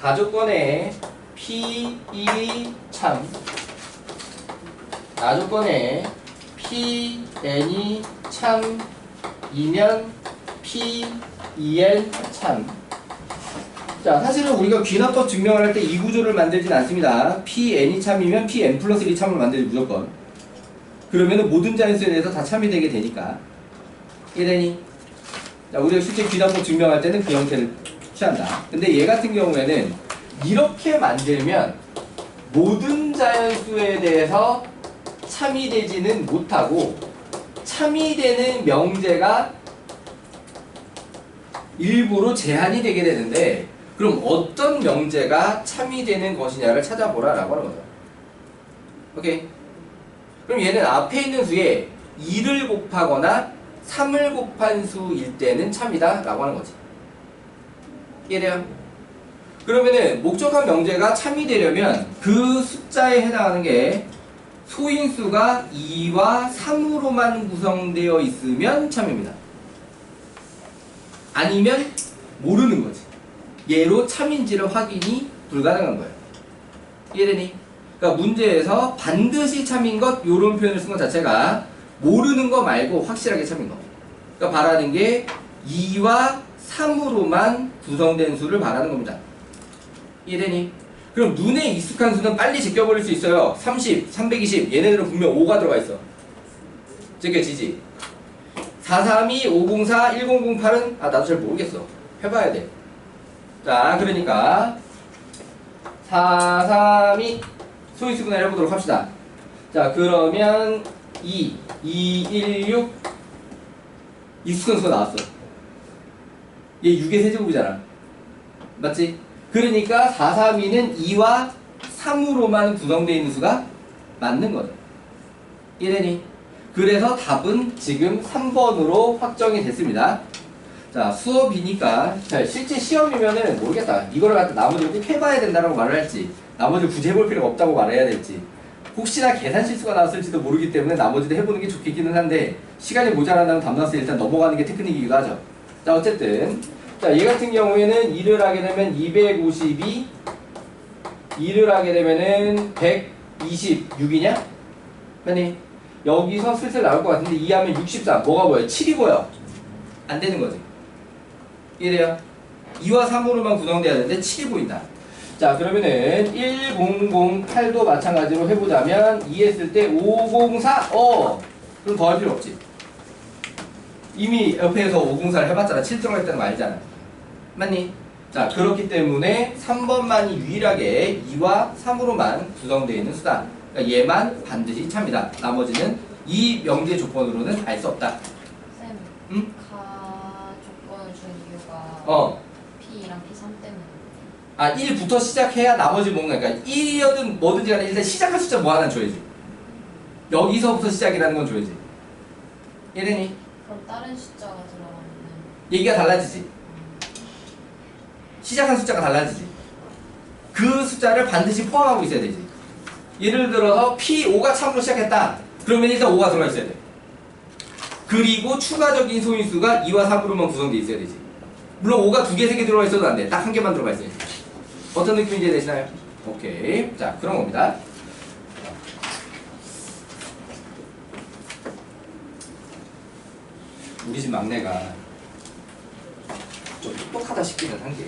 다조건에 p1이 참, 나조건에 pn이 참이면 p2n 참. 자, 사실은 우리가 귀납법 증명을 할 때 이 구조를 만들진 않습니다. pn이 참이면 pn 플러스 1이 참을 만들지 무조건. 그러면은 모든 자연수에 대해서 다 참이 되게 되니까. 이해되니? 자, 우리가 실제 귀납법 증명할 때는 그 형태를 취한다. 근데 얘 같은 경우에는 이렇게 만들면 모든 자연수에 대해서 참이 되지는 못하고 참이 되는 명제가 일부러 제한이 되게 되는데, 그럼 어떤 명제가 참이 되는 것이냐를 찾아보라라고 하는 거죠. 오케이? 그럼 얘는 앞에 있는 수에 2를 곱하거나 3을 곱한 수일 때는 참이다 라고 하는 거지. 이해돼요? 그러면은 목적한 명제가 참이 되려면 그 숫자에 해당하는 게 소인수가 2와 3으로만 구성되어 있으면 참입니다. 아니면 모르는 거지. 얘로 참인지를 확인이 불가능한 거예요. 이해되니? 그러니까 문제에서 반드시 참인 것 요런 표현을 쓴 것 자체가 모르는 거 말고 확실하게 참인 거. 그러니까 바라는 게 2와 3으로만 구성된 수를 바라는 겁니다. 이해되니? 그럼 눈에 익숙한 수는 빨리 제껴버릴 수 있어요. 30, 320 얘네들은 분명 5가 들어가 있어. 제껴지지? 432, 504, 1008은 나도 잘 모르겠어. 해봐야 돼. 자, 그러니까 432 소인수분해를 해보도록 합시다. 자, 그러면 216 익숙한 수가 나왔어. 얘 6의 세제곱이잖아. 맞지? 그러니까 432는 2와 3으로만 구성되어 있는 수가 맞는 거죠. 이해되니? 그래서 답은 지금 3번으로 확정이 됐습니다. 자, 수업이니까. 자, 실제 시험이면은 모르겠다. 이거를 갖다 나머지를 꼭 해봐야 된다고 말을 할지, 나머지를 굳이 해볼 필요가 없다고 말해야 될지, 혹시나 계산 실수가 나왔을지도 모르기 때문에 나머지도 해보는 게 좋겠기는 한데, 시간이 모자란다면 답나서 일단 넘어가는 게 테크닉이기도 하죠. 자, 어쨌든 자, 얘 같은 경우에는 2를 하게 되면 252, 2를 하게 되면은 126이냐? 아니, 여기서 슬슬 나올 것 같은데 2 하면 64. 뭐가 보여? 7이 보여. 안 되는 거지. 이해돼요? 2와 3으로만 구성돼야 되는데 7이 보인다. 자, 그러면은 1008도 마찬가지로 해보자면 2 했을 때 504. 그럼 더 할 필요 없지. 이미 옆에서 504를 해봤잖아. 7 들어가 있다는 거 알잖아. 맞니? 자, 그렇기 때문에 3번만이 유일하게 2와 3으로만 구성되어 있는 수다. 그러니까 얘만 반드시 참이다. 나머지는 이 명제 조건으로는 알 수 없다. 쌤, 응? 가 조건을 준 이유가 P랑 P3 때문에. 1부터 시작해야 나머지 뭔가, 그러니까 1이든 뭐든지 간에 일단 시작할 숫자 뭐 하나 줘야지. 여기서부터 시작이라는 건 줘야지. 이해되니? 그럼 다른 숫자가 들어가면 얘기가 달라지지. 시작한 숫자가 달라지지. 그 숫자를 반드시 포함하고 있어야 되지. 예를 들어서 P5가 참으로 시작했다. 그러면 일단 5가 들어가 있어야 돼. 그리고 추가적인 소인수가 2와 3으로만 구성되어 있어야 되지. 물론 5가 2개, 3개 들어가 있어도 안 돼. 딱 한 개만 들어가 있어야지. 어떤 느낌인지 이해되시나요? 오케이. 자, 그런 겁니다. 우리 집 막내가 좀 똑똑하다 싶기는 한 게,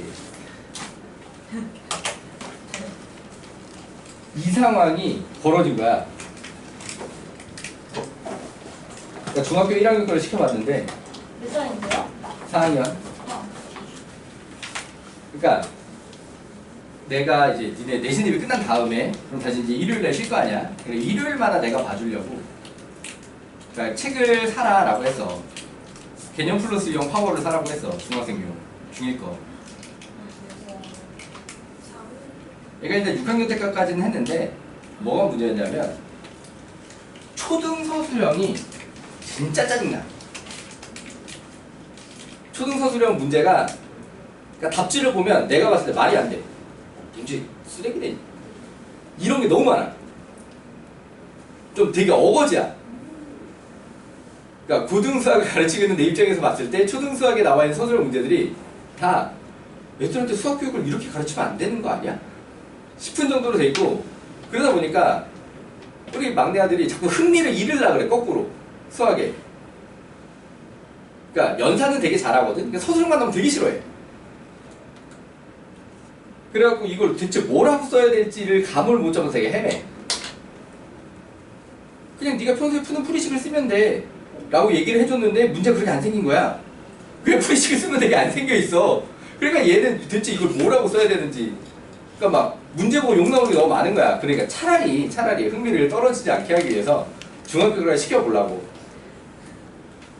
이 상황이 벌어진 거야. 그러니까 중학교 1학년 거를 시켜봤는데 몇 살인데요? 4학년. 그러니까 내가 이제 니네 내신 대비 끝난 다음에 그럼 다시 이제 일요일날 쉴 거 아니야. 그래 일요일마다 내가 봐주려고. 그러니까 책을 사라라고 했어. 개념 플러스용 파워를 사라고 했어. 중학생용 중1 거. 얘가 일단 6학년 때까지는 했는데 뭐가 문제였냐면 초등서술형이 진짜 짜증나. 초등서술형 문제가 그러니까 답지를 보면 내가 봤을 때 말이 안 돼. 문제 쓰레기네. 이런 게 너무 많아. 좀 되게 어거지야. 그러니까 고등수학을 가르치고 있는 내 입장에서 봤을 때 초등수학에 나와 있는 서술형 문제들이 다 애들한테 수학 교육을 이렇게 가르치면 안 되는 거 아니야? 싶은 정도로 돼 있고 그러다 보니까 우리 막내 아들이 자꾸 흥미를 잃으려고 그래. 거꾸로 수학에. 그러니까 연산은 되게 잘하거든. 그러니까 서술형만 나오면 되게 싫어해. 그래갖고 이걸 대체 뭐라고 써야 될지를 감을 못 잡아서 되게 헤매. 그냥 네가 평소에 푸는 풀이식을 쓰면 돼 라고 얘기를 해줬는데 문제가 그렇게 안 생긴 거야. 그냥 풀이식을 쓰면 되게 안 생겨 있어. 그러니까 얘는 대체 이걸 뭐라고 써야 되는지 그러니까 막 문제 보고 욕 나오는 게 너무 많은 거야. 그러니까 차라리 흥미를 떨어지지 않게 하기 위해서 중학교를 시켜보려고.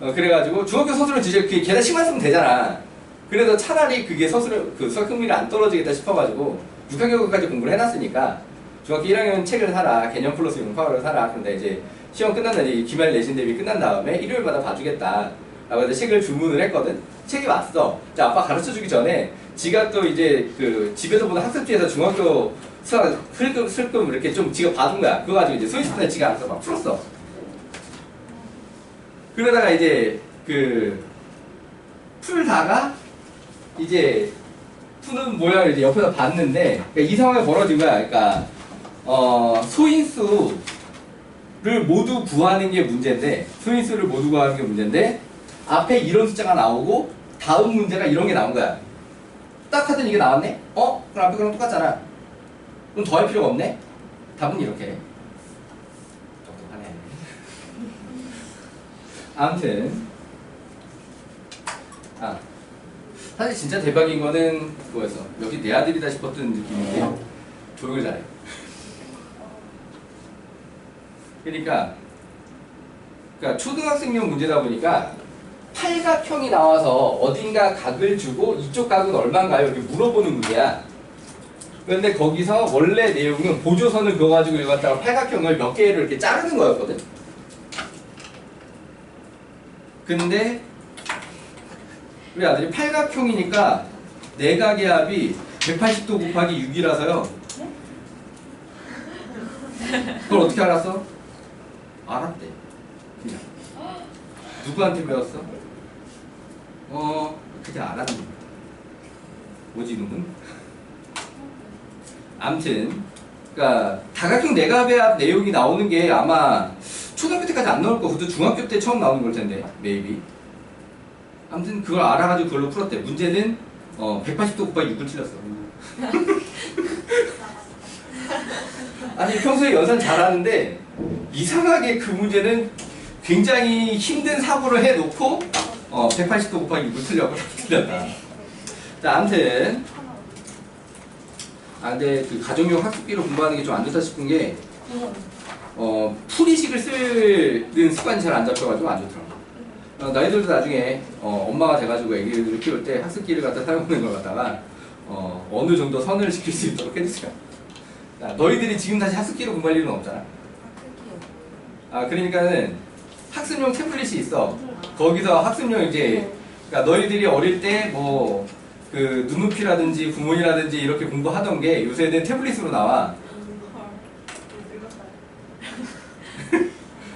그래가지고 중학교 서술은 진짜 그게 걔네 식만 쓰면 되잖아. 그래서 차라리 그게 그 수학 흥미를 안 떨어지겠다 싶어가지고 6학년까지 공부를 해놨으니까 중학교 1학년 책을 사라. 개념 플러스 용파워를 사라. 근데 이제 시험 끝난 날이 기말 내신 대비 끝난 다음에 일요일마다 봐주겠다 라고 해서 책을 주문을 했거든. 책이 왔어. 자, 아빠 가르쳐주기 전에 지가 또 이제 그 집에서 보는 학습지에서 중학교 수학 슬금 이렇게 좀 지가 봐둔 거야. 그거 가지고 이제 소인수는 지가 알아서 막 풀었어. 그러다가 이제 그 풀다가 이제 푸는 모양을 이제 옆에서 봤는데 그러니까 이 상황이 벌어진 거야. 그러니까 소인수를 모두 구하는 게 문제인데 소인수를 모두 구하는 게 문제인데 앞에 이런 숫자가 나오고 다음 문제가 이런 게 나온 거야. 딱 하더니 이게 나왔네? 그럼 앞에 거랑 똑같잖아. 그럼 더할 필요가 없네? 답은 이렇게. 똑똑하네. 아무튼 사실 진짜 대박인 거는 그거였어. 여기 내 아들이다 싶었던 느낌인데 조용히 잘해. 그러니까 초등학생용 문제다 보니까 팔각형이 나와서 어딘가 각을 주고 이쪽 각은 얼마인가요? 이렇게 물어보는 문제야. 그런데 거기서 원래 내용은 보조선을 그어가지고 읽었다가 팔각형을 몇 개를 이렇게 자르는 거였거든. 근데 우리 아들이 팔각형이니까 내각의 합이 180도 곱하기 6이라서요. 그걸 어떻게 알았어? 알았대. 그냥. 누구한테 배웠어? 그냥 알았네. 뭐지 이놈은? 암튼 그러니까 다각형 내각의 합 내용이 나오는 게 아마 초등학교 때까지 안 나올 거고 중학교 때 처음 나오는 걸 텐데 maybe. 아무튼 그걸 알아가지고 그걸로 풀었대. 문제는 180도 곱하기 6을 틀렸어. 아니 평소에 연산 잘하는데 이상하게 그 문제는 굉장히 힘든 사고를 해놓고 180도 곱하기 6을 틀렸다. 자, 아무튼 근데 그 가정용 학습기로 공부하는 게 좀 안 좋다 싶은 게 풀이식을 쓰는 습관이 잘 안 잡혀가지고 안 좋더라고. 너희들도 나중에 엄마가 돼가지고 애기들을 키울 때 학습기를 갖다 사용하는 걸 갖다가 어느 정도 선을 지킬 수 있도록 해주세요. 자, 너희들이 지금 다시 학습기로 공부할 일은 없잖아. 그러니까는 학습용 태블릿이 있어. 거기서 학습용 이제 그러니까 너희들이 어릴 때 뭐 그 눈높이라든지 구몬이라든지 이렇게 공부하던 게 요새는 태블릿으로 나와.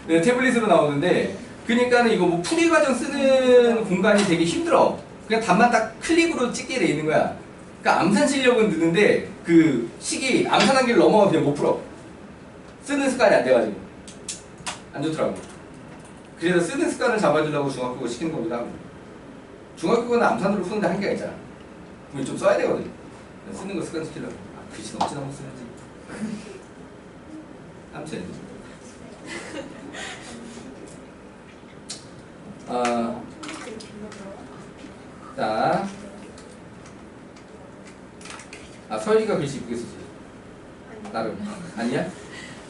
네, 태블릿으로 나오는데 그러니까는 이거 뭐 풀이 과정 쓰는 공간이 되게 힘들어. 그냥 답만 딱 클릭으로 찍게 돼 있는 거야. 그러니까 암산 실력은 느는데 그 식이 암산 한계를 넘어가 그냥 못 풀어. 쓰는 습관이 안 돼가지고 안 좋더라고. 그래서 쓰는 습관을 잡아주려고 중학교 시키는 거기도 하고. 중학교는 암산으로 푸는데 한계가 있잖아. 그걸 좀 써야 되거든. 쓰는 거 습관시키려고. 글씨 너무 진하고 쓰는지. 아무튼 자, 서연이가 글씨 이쁘게 쓰지. 나름 아니야?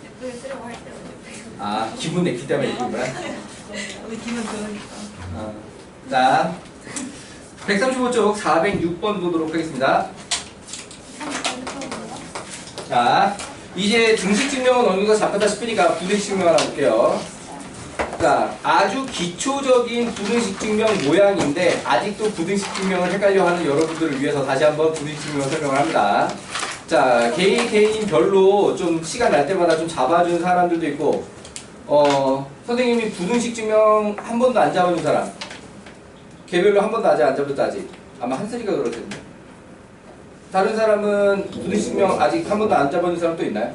예쁘게 쓰려고 할 때는 기분 내기 때문에 이쁜 거야? 우리 기분 좋으니까. 자, 135쪽 406번 보도록 하겠습니다. 자, 이제 등식 증명은 어느 정도 잡혔다 싶으니까 부등식 증명 하나 볼게요. 자, 아주 기초적인 부등식 증명 모양인데 아직도 부등식 증명을 헷갈려하는 여러분들을 위해서 다시 한번 부등식 증명을 설명을 합니다. 자, 개인별로 좀 시간 날 때마다 좀 잡아준 사람들도 있고, 선생님이 부등식 증명 한 번도 안 잡아준 사람, 개별로 한 번도 아직 안 잡았다 아직. 아마 한슬이가 그럴 텐데. 다른 사람은 부등식 증명 아직 한 번도 안 잡아준 사람 또 있나요?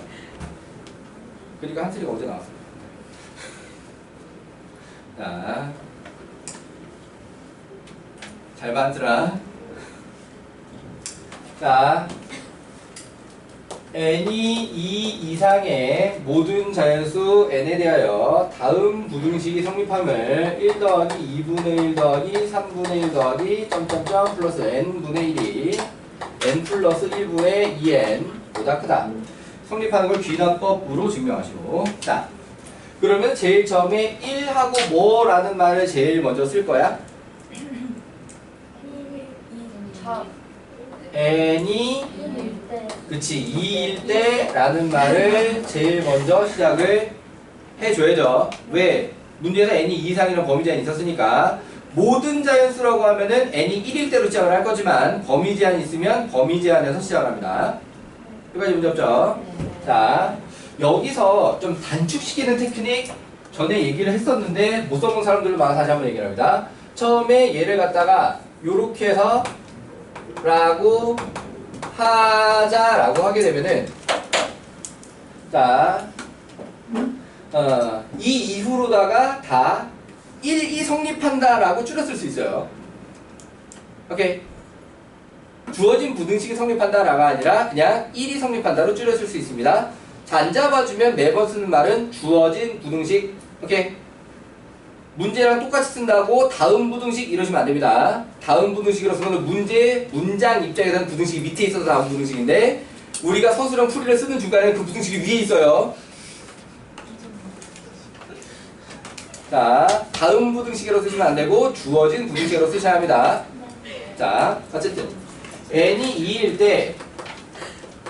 그러니까 한슬이가 어제 나왔어. 자, 잘 봐, 한슬아. 자, n이 2 이상의 모든 자연수 n에 대하여 다음 부등식이 성립함을 1 더하기 2분의 1 더하기 3분의 1 더하기 점점점 플러스 n분의 1이 n 플러스 1분의 2n 보다 크다. 성립하는 걸 귀납법으로 증명하시고. 자, 그러면 제일 처음에 1하고 뭐라는 말을 제일 먼저 쓸 거야? n이 그치 2일 때 라는 말을 제일 먼저 시작을 해줘야죠. 왜? 문제에서 n이 2 이상이라는 범위 제한이 있었으니까 모든 자연수라고 하면은 n이 1일 때로 시작을 할 거지만 범위 제한이 있으면 범위 제한에서 시작을 합니다. 여기까지 문제 없죠? 자, 여기서 좀 단축시키는 테크닉 전에 얘기를 했었는데 못 써본 사람들을 많아 다시 한번 얘기를 합니다. 처음에 얘를 갖다가 요렇게 해서 라고 하자라고 하게 되면은 자, 이 이후로다가 다 1이 성립한다라고 줄였을 수 있어요. 오케이. 주어진 부등식이 성립한다라가 아니라 그냥 1이 성립한다로 줄였을 수 있습니다. 자, 안 잡아주면 매번 쓰는 말은 주어진 부등식. 오케이. 문제랑 똑같이 쓴다고 다음 부등식 이러시면 안 됩니다. 다음 부등식으로 쓰는 문장 입장에서는 부등식이 밑에 있어서 다음 부등식인데 우리가 서술형 풀이를 쓰는 중간에 그 부등식이 위에 있어요. 자, 다음 부등식으로 쓰시면 안 되고 주어진 부등식으로 쓰셔야 합니다. 자, 어쨌든 n이 2일 때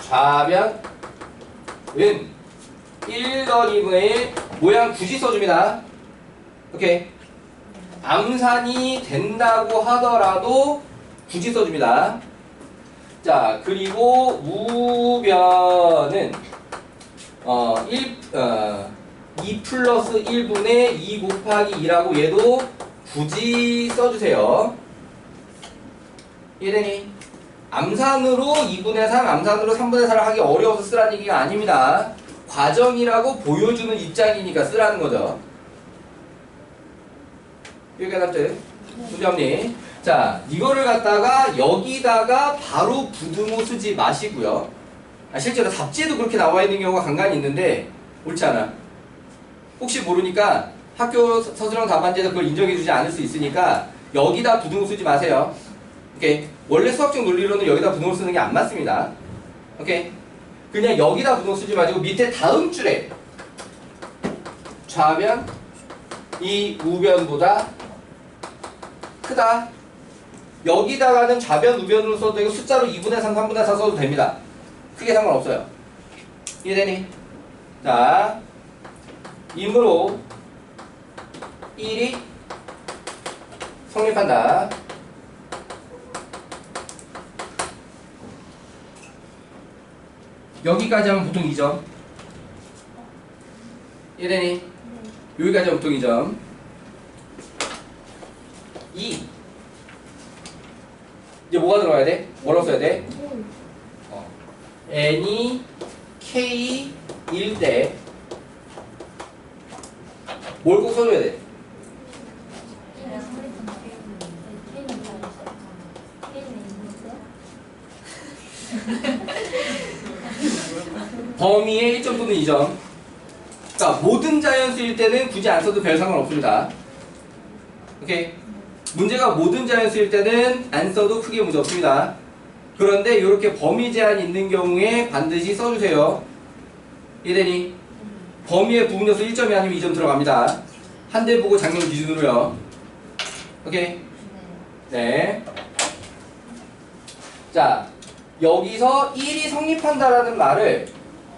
좌변은 1 더하기 2분의 1 모양 굳이 써줍니다. 오케이. 암산이 된다고 하더라도 굳이 써줍니다. 자, 그리고 우변은 2 플러스 1분의 2 곱하기 2라고 얘도 굳이 써주세요. 이해되니? 암산으로 2분의 3, 암산으로 3분의 4를 하기 어려워서 쓰라는 얘기가 아닙니다. 과정이라고 보여주는 입장이니까 쓰라는 거죠. 여기가 답들 문제 없니? 자, 이거를 갖다가 여기다가 바로 부등호 쓰지 마시고요. 실제로 답지에도 그렇게 나와 있는 경우가 간간히 있는데 옳지 않아. 혹시 모르니까 학교 서술형 답안지에서 그걸 인정해 주지 않을 수 있으니까 여기다 부등호 쓰지 마세요. 오케이. 원래 수학적 논리로는 여기다 부등호 쓰는 게 안 맞습니다. 오케이. 그냥 여기다 부등호 쓰지 마시고 밑에 다음 줄에 좌변 이 우변보다 크다. 여기다가는 좌변 우변으로 써도 되고 숫자로 2분의 3, 3분의 4 써도 됩니다. 크게 상관없어요. 이해되니? 자, 이므로 1이 성립한다. 여기까지 하면 보통 2점. 이해되니? 여기까지 하면 보통 2점. 2. 이제 뭐가 들어가야 돼? 뭐라고 써야 돼? n이 k일 때 뭘 꼭 써줘야 돼? 범위의 1점 또는 2점. 그러니까 모든 자연수일 때는 굳이 안 써도 별 상관없습니다. 오케이. 문제가 모든 자연수일 때는 안 써도 크게 문제 없습니다. 그런데 이렇게 범위 제한이 있는 경우에 반드시 써주세요. 이해되니? 범위의 부분에서 1점이 아니면 2점 들어갑니다. 한 대 보고 작년 기준으로요. 오케이? 네. 자, 여기서 1이 성립한다라는 말을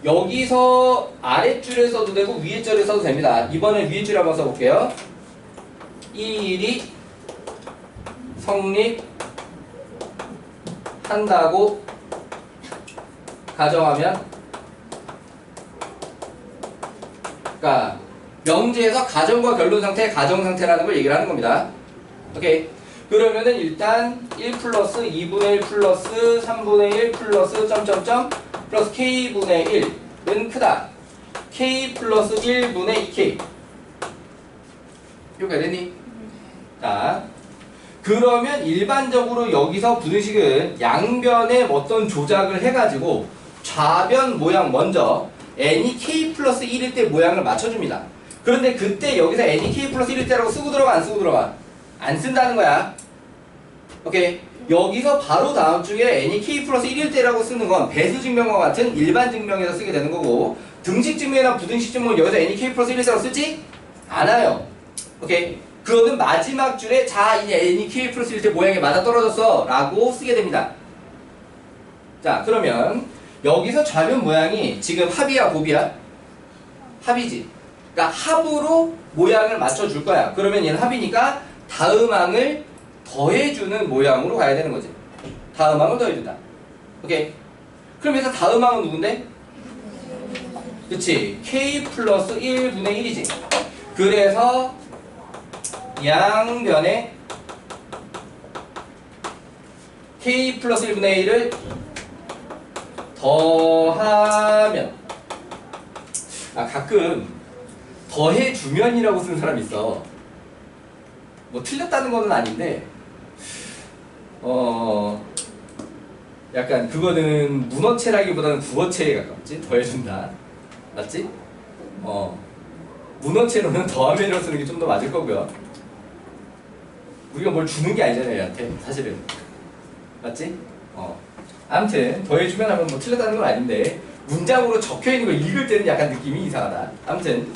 여기서 아랫줄에 써도 되고 위에 줄에 써도 됩니다. 이번엔 위에 줄에 한번 써볼게요. 이 1이 성립한다고 가정하면, 그러니까 명제에서 가정과 결론 상태, 가정 상태라는 걸 얘기를 하는 겁니다. 오케이. 그러면은 일단 1 플러스 2분의 1 플러스 3분의 1 플러스 점점점 플러스 k분의 1은 크다. k 플러스 1분의 2k. 이거 되니? 자, 그러면 일반적으로 여기서 부등식은 양변에 어떤 조작을 해가지고 좌변 모양 먼저 n이 k 플러스 1일 때 모양을 맞춰줍니다. 그런데 그때 여기서 n이 k 플러스 1일 때라고 쓰고 들어가 안 쓰고 들어가? 안 쓴다는 거야. 오케이. 여기서 바로 다음 주에 n이 k 플러스 1일 때라고 쓰는 건 배수 증명과 같은 일반 증명에서 쓰게 되는 거고, 등식 증명이나 부등식 증명은 여기서 n이 k 플러스 1일 때라고 쓰지 않아요. 오케이. 그거는 마지막 줄에 자 이제 n이 k 플러스 1일 때 모양이 맞아 떨어졌어 라고 쓰게 됩니다. 자, 그러면 여기서 좌변 모양이 지금 합이야 곱이야? 합이지. 그러니까 합으로 모양을 맞춰줄 거야. 그러면 얘는 합이니까 다음 항을 더해주는 모양으로 가야 되는 거지. 다음 항을 더해준다. 오케이. 그럼 여기서 다음 항은 누군데? 그치. k 플러스 1분의 1이지. 그래서 양변에 k 플러스 1분의 1을 더하면, 가끔 더해주면이라고 쓰는 사람이 있어. 뭐 틀렸다는 건 아닌데 약간 그거는 문어체라기보다는 국어체에 가깝지. 더해준다. 맞지? 문어체로는 더하면이라고 쓰는 게 좀 더 맞을 거고요. 우리가 뭘 주는 게 아니잖아요 얘한테 사실은. 맞지? 아무튼 더해주면 하면 뭐 틀렸다는 건 아닌데 문장으로 적혀있는 걸 읽을 때는 약간 느낌이 이상하다. 아무튼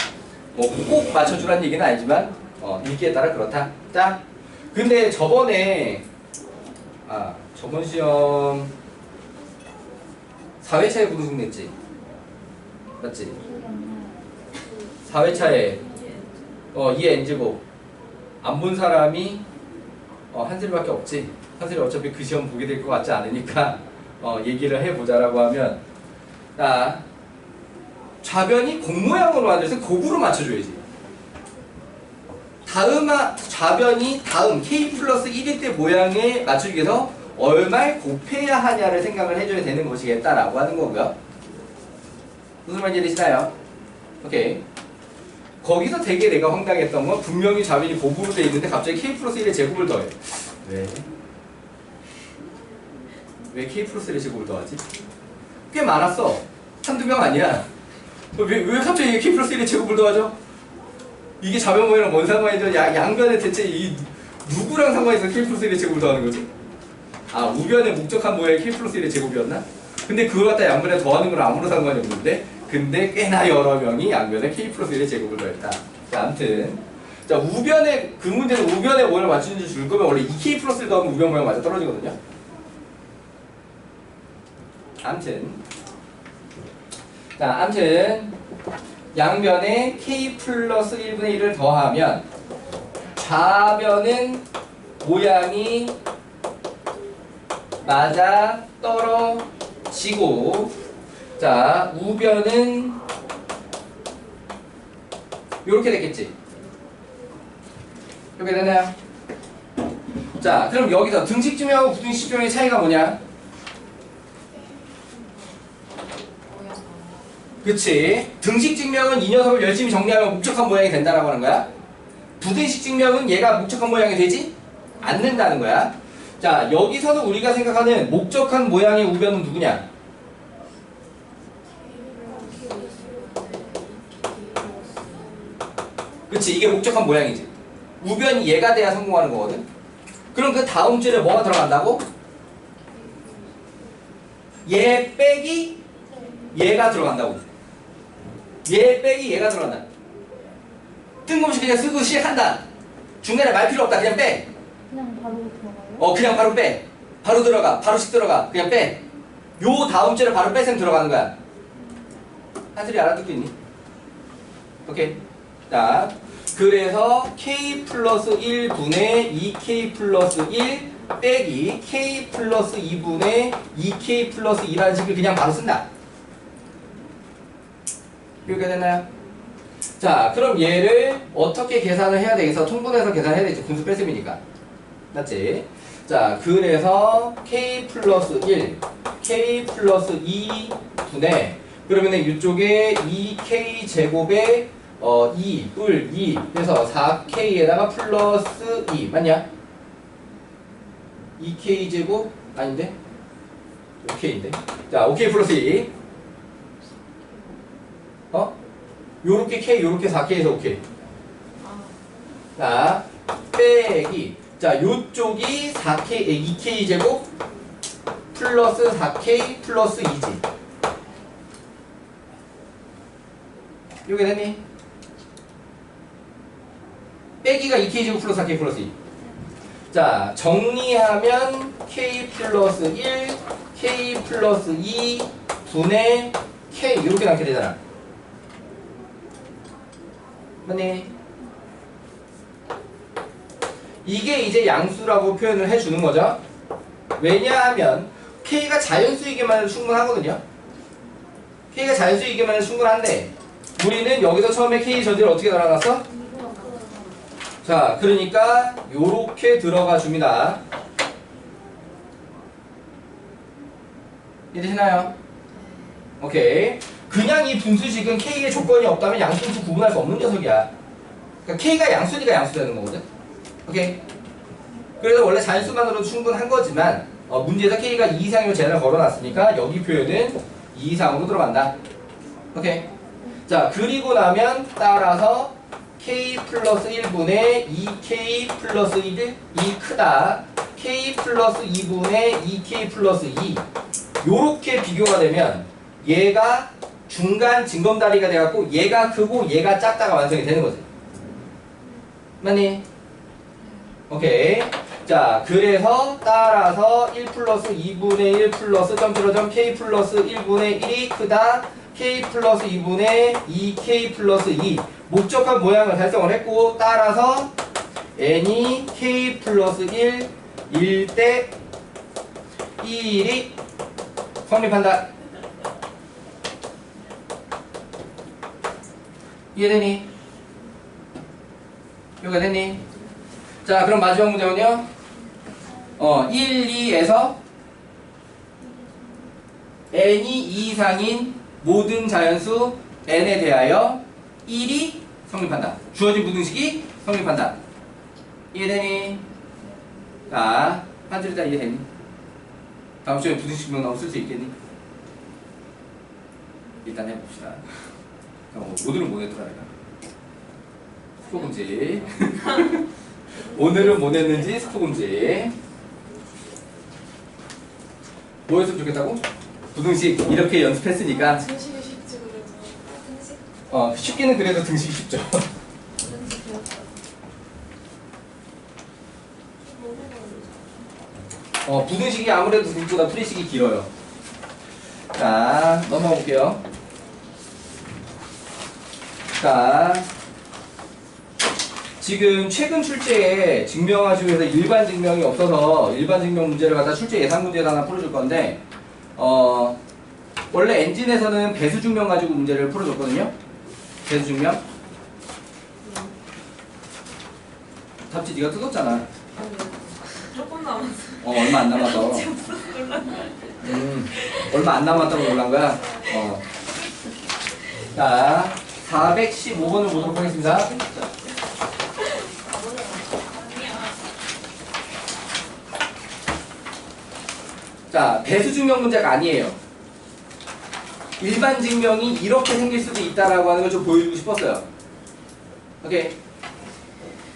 뭐 꼭 맞춰주라는 얘기는 아니지만 읽기에 따라 그렇다. 자, 근데 저번에 저번 시험 4회차에 부등식 냈지? 맞지? 4회차에 2의 n제곱 안 본 사람이 한슬이밖에 없지. 한슬이 어차피 그 시험 보게 될 것 같지 않으니까 얘기를 해보자라고 하면, 자, 좌변이 곱 모양으로 만들어서 곱으로 맞춰줘야지. 좌변이 다음 k 플러스 1일 때 모양에 맞추기 위해서 얼마를 곱해야 하냐를 생각을 해줘야 되는 것이겠다라고 하는 거고요. 무슨 말인지 이해되시나요? 오케이. 거기서 되게 내가 황당했던 건 분명히 좌변이 곱으로 돼 있는데 갑자기 k 플러스 1의 제곱을 더해. 왜 k 플러스 1의 제곱을 더하지? 꽤 많았어. 한두 명 아니야. 왜 갑자기 k 플러스 1의 제곱을 더하죠? 이게 좌변 모양이랑 뭔 상관이죠? 양변에 대체 누구랑 상관있어 k 플러스 1의 제곱을 더하는 거지? 우변에 목적한 모양이 k 플러스 1의 제곱이었나? 근데 그걸 갖다 양변에 더하는 건 아무런 상관이 없는데, 근데 꽤나 여러 명이 양변에 k 플러스 1의 제곱을 더했다. 자, 아무튼 자, 우변에 그 문제는 우변에 모양을 맞추는지 줄 거면 원래 2k 플러스 1 더하면 우변 모양 맞아 떨어지거든요. 아무튼 양변에 k 플러스 1분의 1을 더하면 좌변은 모양이 맞아 떨어지고, 자, 우변은 이렇게 됐겠지. 이렇게 되나요? 자, 그럼 여기서 등식 증명하고 부등식 증명의 차이가 뭐냐? 그치. 등식 증명은 이 녀석을 열심히 정리하면 목적한 모양이 된다라고 하는 거야. 부등식 증명은 얘가 목적한 모양이 되지 않는다는 거야. 자, 여기서는 우리가 생각하는 목적한 모양의 우변은 누구냐? 그치, 이게 목적한 모양이지. 우변이 얘가 돼야 성공하는 거거든. 그럼 그 다음 줄에 뭐가 들어간다고? 얘 빼기 얘가 들어간다고. 얘 빼기 얘가 들어간다. 뜬금없이 그냥 쓰고 시작한다. 중간에 말 필요 없다. 그냥 빼. 그냥 바로 들어가요? 그냥 바로 빼. 바로 들어가. 바로씩 들어가. 그냥 빼. 요 다음 줄에 바로 빼셈 들어가는 거야. 한슬이 알아듣고 있니? 오케이. 자, 그래서 k 플러스 1분의 2k 플러스 1 빼기 k 플러스 2분의 2k 플러스 2라는 식을 그냥 바로 쓴다. 이해가 됐나요? 자, 그럼 얘를 어떻게 계산을 해야 되겠어? 통분해서 계산해야 되지. 분수 뺄셈이니까. 맞지? 자, 그래서 k 플러스 1, k 플러스 2분의 그러면은 이쪽에 2k 제곱에 2, 2 그래서 4k에다가 플러스 2 맞냐? 2k 제곱 아닌데? 5k인데? 자, 5k 플러스 2 요렇게 k 요렇게 4k에서 5k 자, 빼기 자, 요쪽이 4k, 2k 제곱 플러스 4k 플러스 2지 요게 됐니? 빼기가 2k 제곱 플러스 4k 플러스 2 자, 정리하면 k 플러스 1 k 플러스 2 분의 k 이렇게 남게 되잖아 맞니? 이게 이제 양수라고 표현을 해주는 거죠. 왜냐하면 K가 자연수이기만 해도 충분하거든요. K가 자연수이기만 해도 충분한데 우리는 여기서 처음에 K 전제를 어떻게 달아놨어? 자, 그러니까 요렇게 들어가 줍니다. 이해되시나요? 오케이. 그냥 이 분수식은 K의 조건이 없다면 양수수 구분할 수 없는 녀석이야. 그러니까 K가 양수니까 양수되는 거거든. 오케이. 그래서 원래 자연수만으로도 충분한 거지만 문제에서 K가 2 이상이면 제한을 걸어놨으니까 여기 표현은 2 이상으로 들어간다. 오케이. 자, 그리고 나면 따라서 K 플러스 1분의 2K 플러스 1이 크다. K 플러스 2분의 2K 플러스 2 요렇게 비교가 되면 얘가 중간 징검다리가 돼갖고 얘가 크고 얘가 작다가 완성이 되는 거지. 맞니? 오케이. 자, 그래서 따라서 1 플러스 2분의 1 플러스 점점 k 플러스 1분의 1이 크다. k 플러스 2분의 2k 플러스 2 목적한 모양을 달성을 했고 따라서 n이 k 플러스 1 1대 1이 성립한다. 이해되니? 이해가 되니? 자, 그럼 마지막 문제는요. 1, 2에서 n이 2 이상인 모든 자연수 n에 대하여 1이 성립한다. 주어진 부등식이 성립한다. 이해되니? 자, 한 줄이 다 이해되니? 다음 주에 부등식 명나오 쓸 수 있겠니? 일단 해봅시다. 오늘은 못 했더라 내가. 스포금지. 오늘은 못 했는지 스포금지. 뭐 했으면 좋겠다고? 부등식 이렇게 연습했으니까 등식이 쉽지 그래서. 쉽게는 그래도 등식이 쉽죠. 부등식이 아무래도 등식보다 풀이식이 길어요. 자, 넘어가 볼게요. 자, 지금 최근 출제에 증명하시고 해서 일반 증명이 없어서 일반 증명 문제를 갖다 출제 예상 문제에서 하나 풀어줄 건데 원래 엔진에서는 배수 증명 가지고 문제를 풀어줬거든요. 배수 증명. 답지 네가 뜯었잖아. 조금 남았어. 얼마 안 남았어. 얼마 안 남았다고 놀란 거야. 자, 415번을 보도록 하겠습니다. 자, 배수 증명 문제가 아니에요. 일반 증명이 이렇게 생길 수도 있다라고 하는 걸 좀 보여주고 싶었어요. 오케이.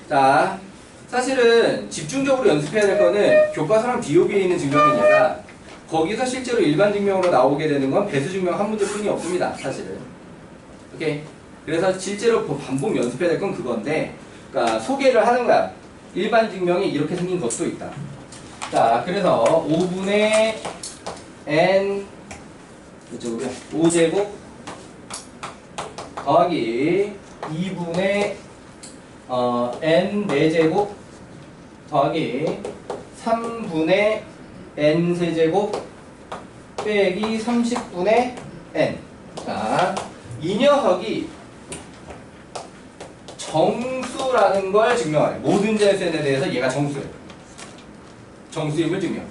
자, 사실은 집중적으로 연습해야 될 거는 교과서랑 비교비에 있는 증명이니까 거기서 실제로 일반 증명으로 나오게 되는 건 배수 증명 한 문제뿐이 없습니다. 사실은. 오케이. 그래서 실제로 반복 연습해야 될 건 그건데, 그러니까 소개를 하는 거야. 일반 증명이 이렇게 생긴 것도 있다. 자, 그래서 5분의 n 이쪽으로 5제곱 더하기 2분의 n 4제곱 더하기 3분의 n 세제곱 빼기 30분의 n. 자, 이 녀석이 정수라는 걸 증명하래. 모든 자연수에 대해서 얘가 정수예요. 정수임을 증명.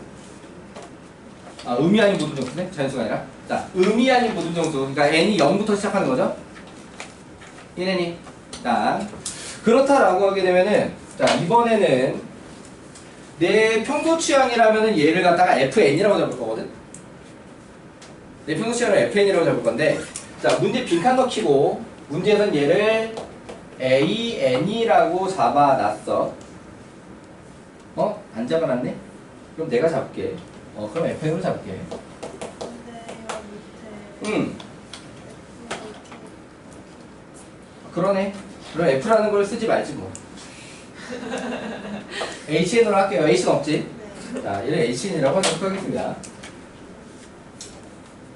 아, 의미 아닌 모든 정수네? 자연수가 아니라. 자, 의미 아닌 모든 정수. 그러니까 n이 0부터 시작하는 거죠. 이네니. 자, 그렇다라고 하게 되면은, 자, 이번에는 내 평소 취향이라면은 얘를 갖다가 fn이라고 잡을 거거든. 내 평소 취향을 fn이라고 잡을 건데, 자, 문제 빈칸 넣기고 문제에선 얘를 an이라고 잡아놨어. 안 잡아놨네? 그럼 내가 잡을게. 그럼 fn으로 잡을게. 그러네. 그럼 f라는 걸 쓰지 말지 뭐. hn으로 할게요. h는 없지? 자, 얘를 hn이라고 하도록 하겠습니다.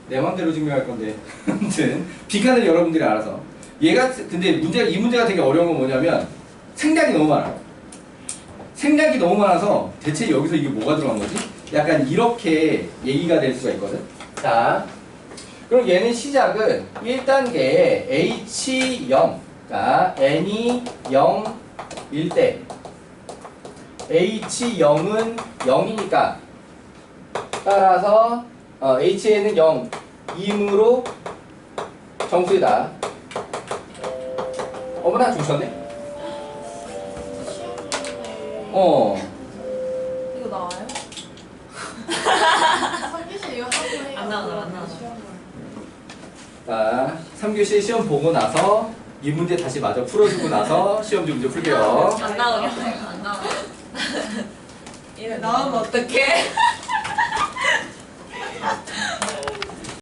내 맘대로 증명할 건데. 아무튼 빈칸을 여러분들이 알아서. 얘가 근데 이 문제가 되게 어려운 건 뭐냐면 생략이 너무 많아. 생략이 너무 많아서 대체 여기서 이게 뭐가 들어간 거지? 약간 이렇게 얘기가 될 수가 있거든. 자, 그럼 얘는 시작은 1단계에 h0, 그러니까 n이 0일 때 h0은 0이니까 따라서 hn은 0이므로 정수이다. 어머나 주셨네? 이거 나와요? 3교시 이거 하고 해요. 안 나오나, 안 나오나. 자, 3교시 시험 보고 나서 이 문제 다시 마저 풀어주고 나서 시험지 문제 풀게요. 안 나오겠다. 안 나와. 나오면 어떡해?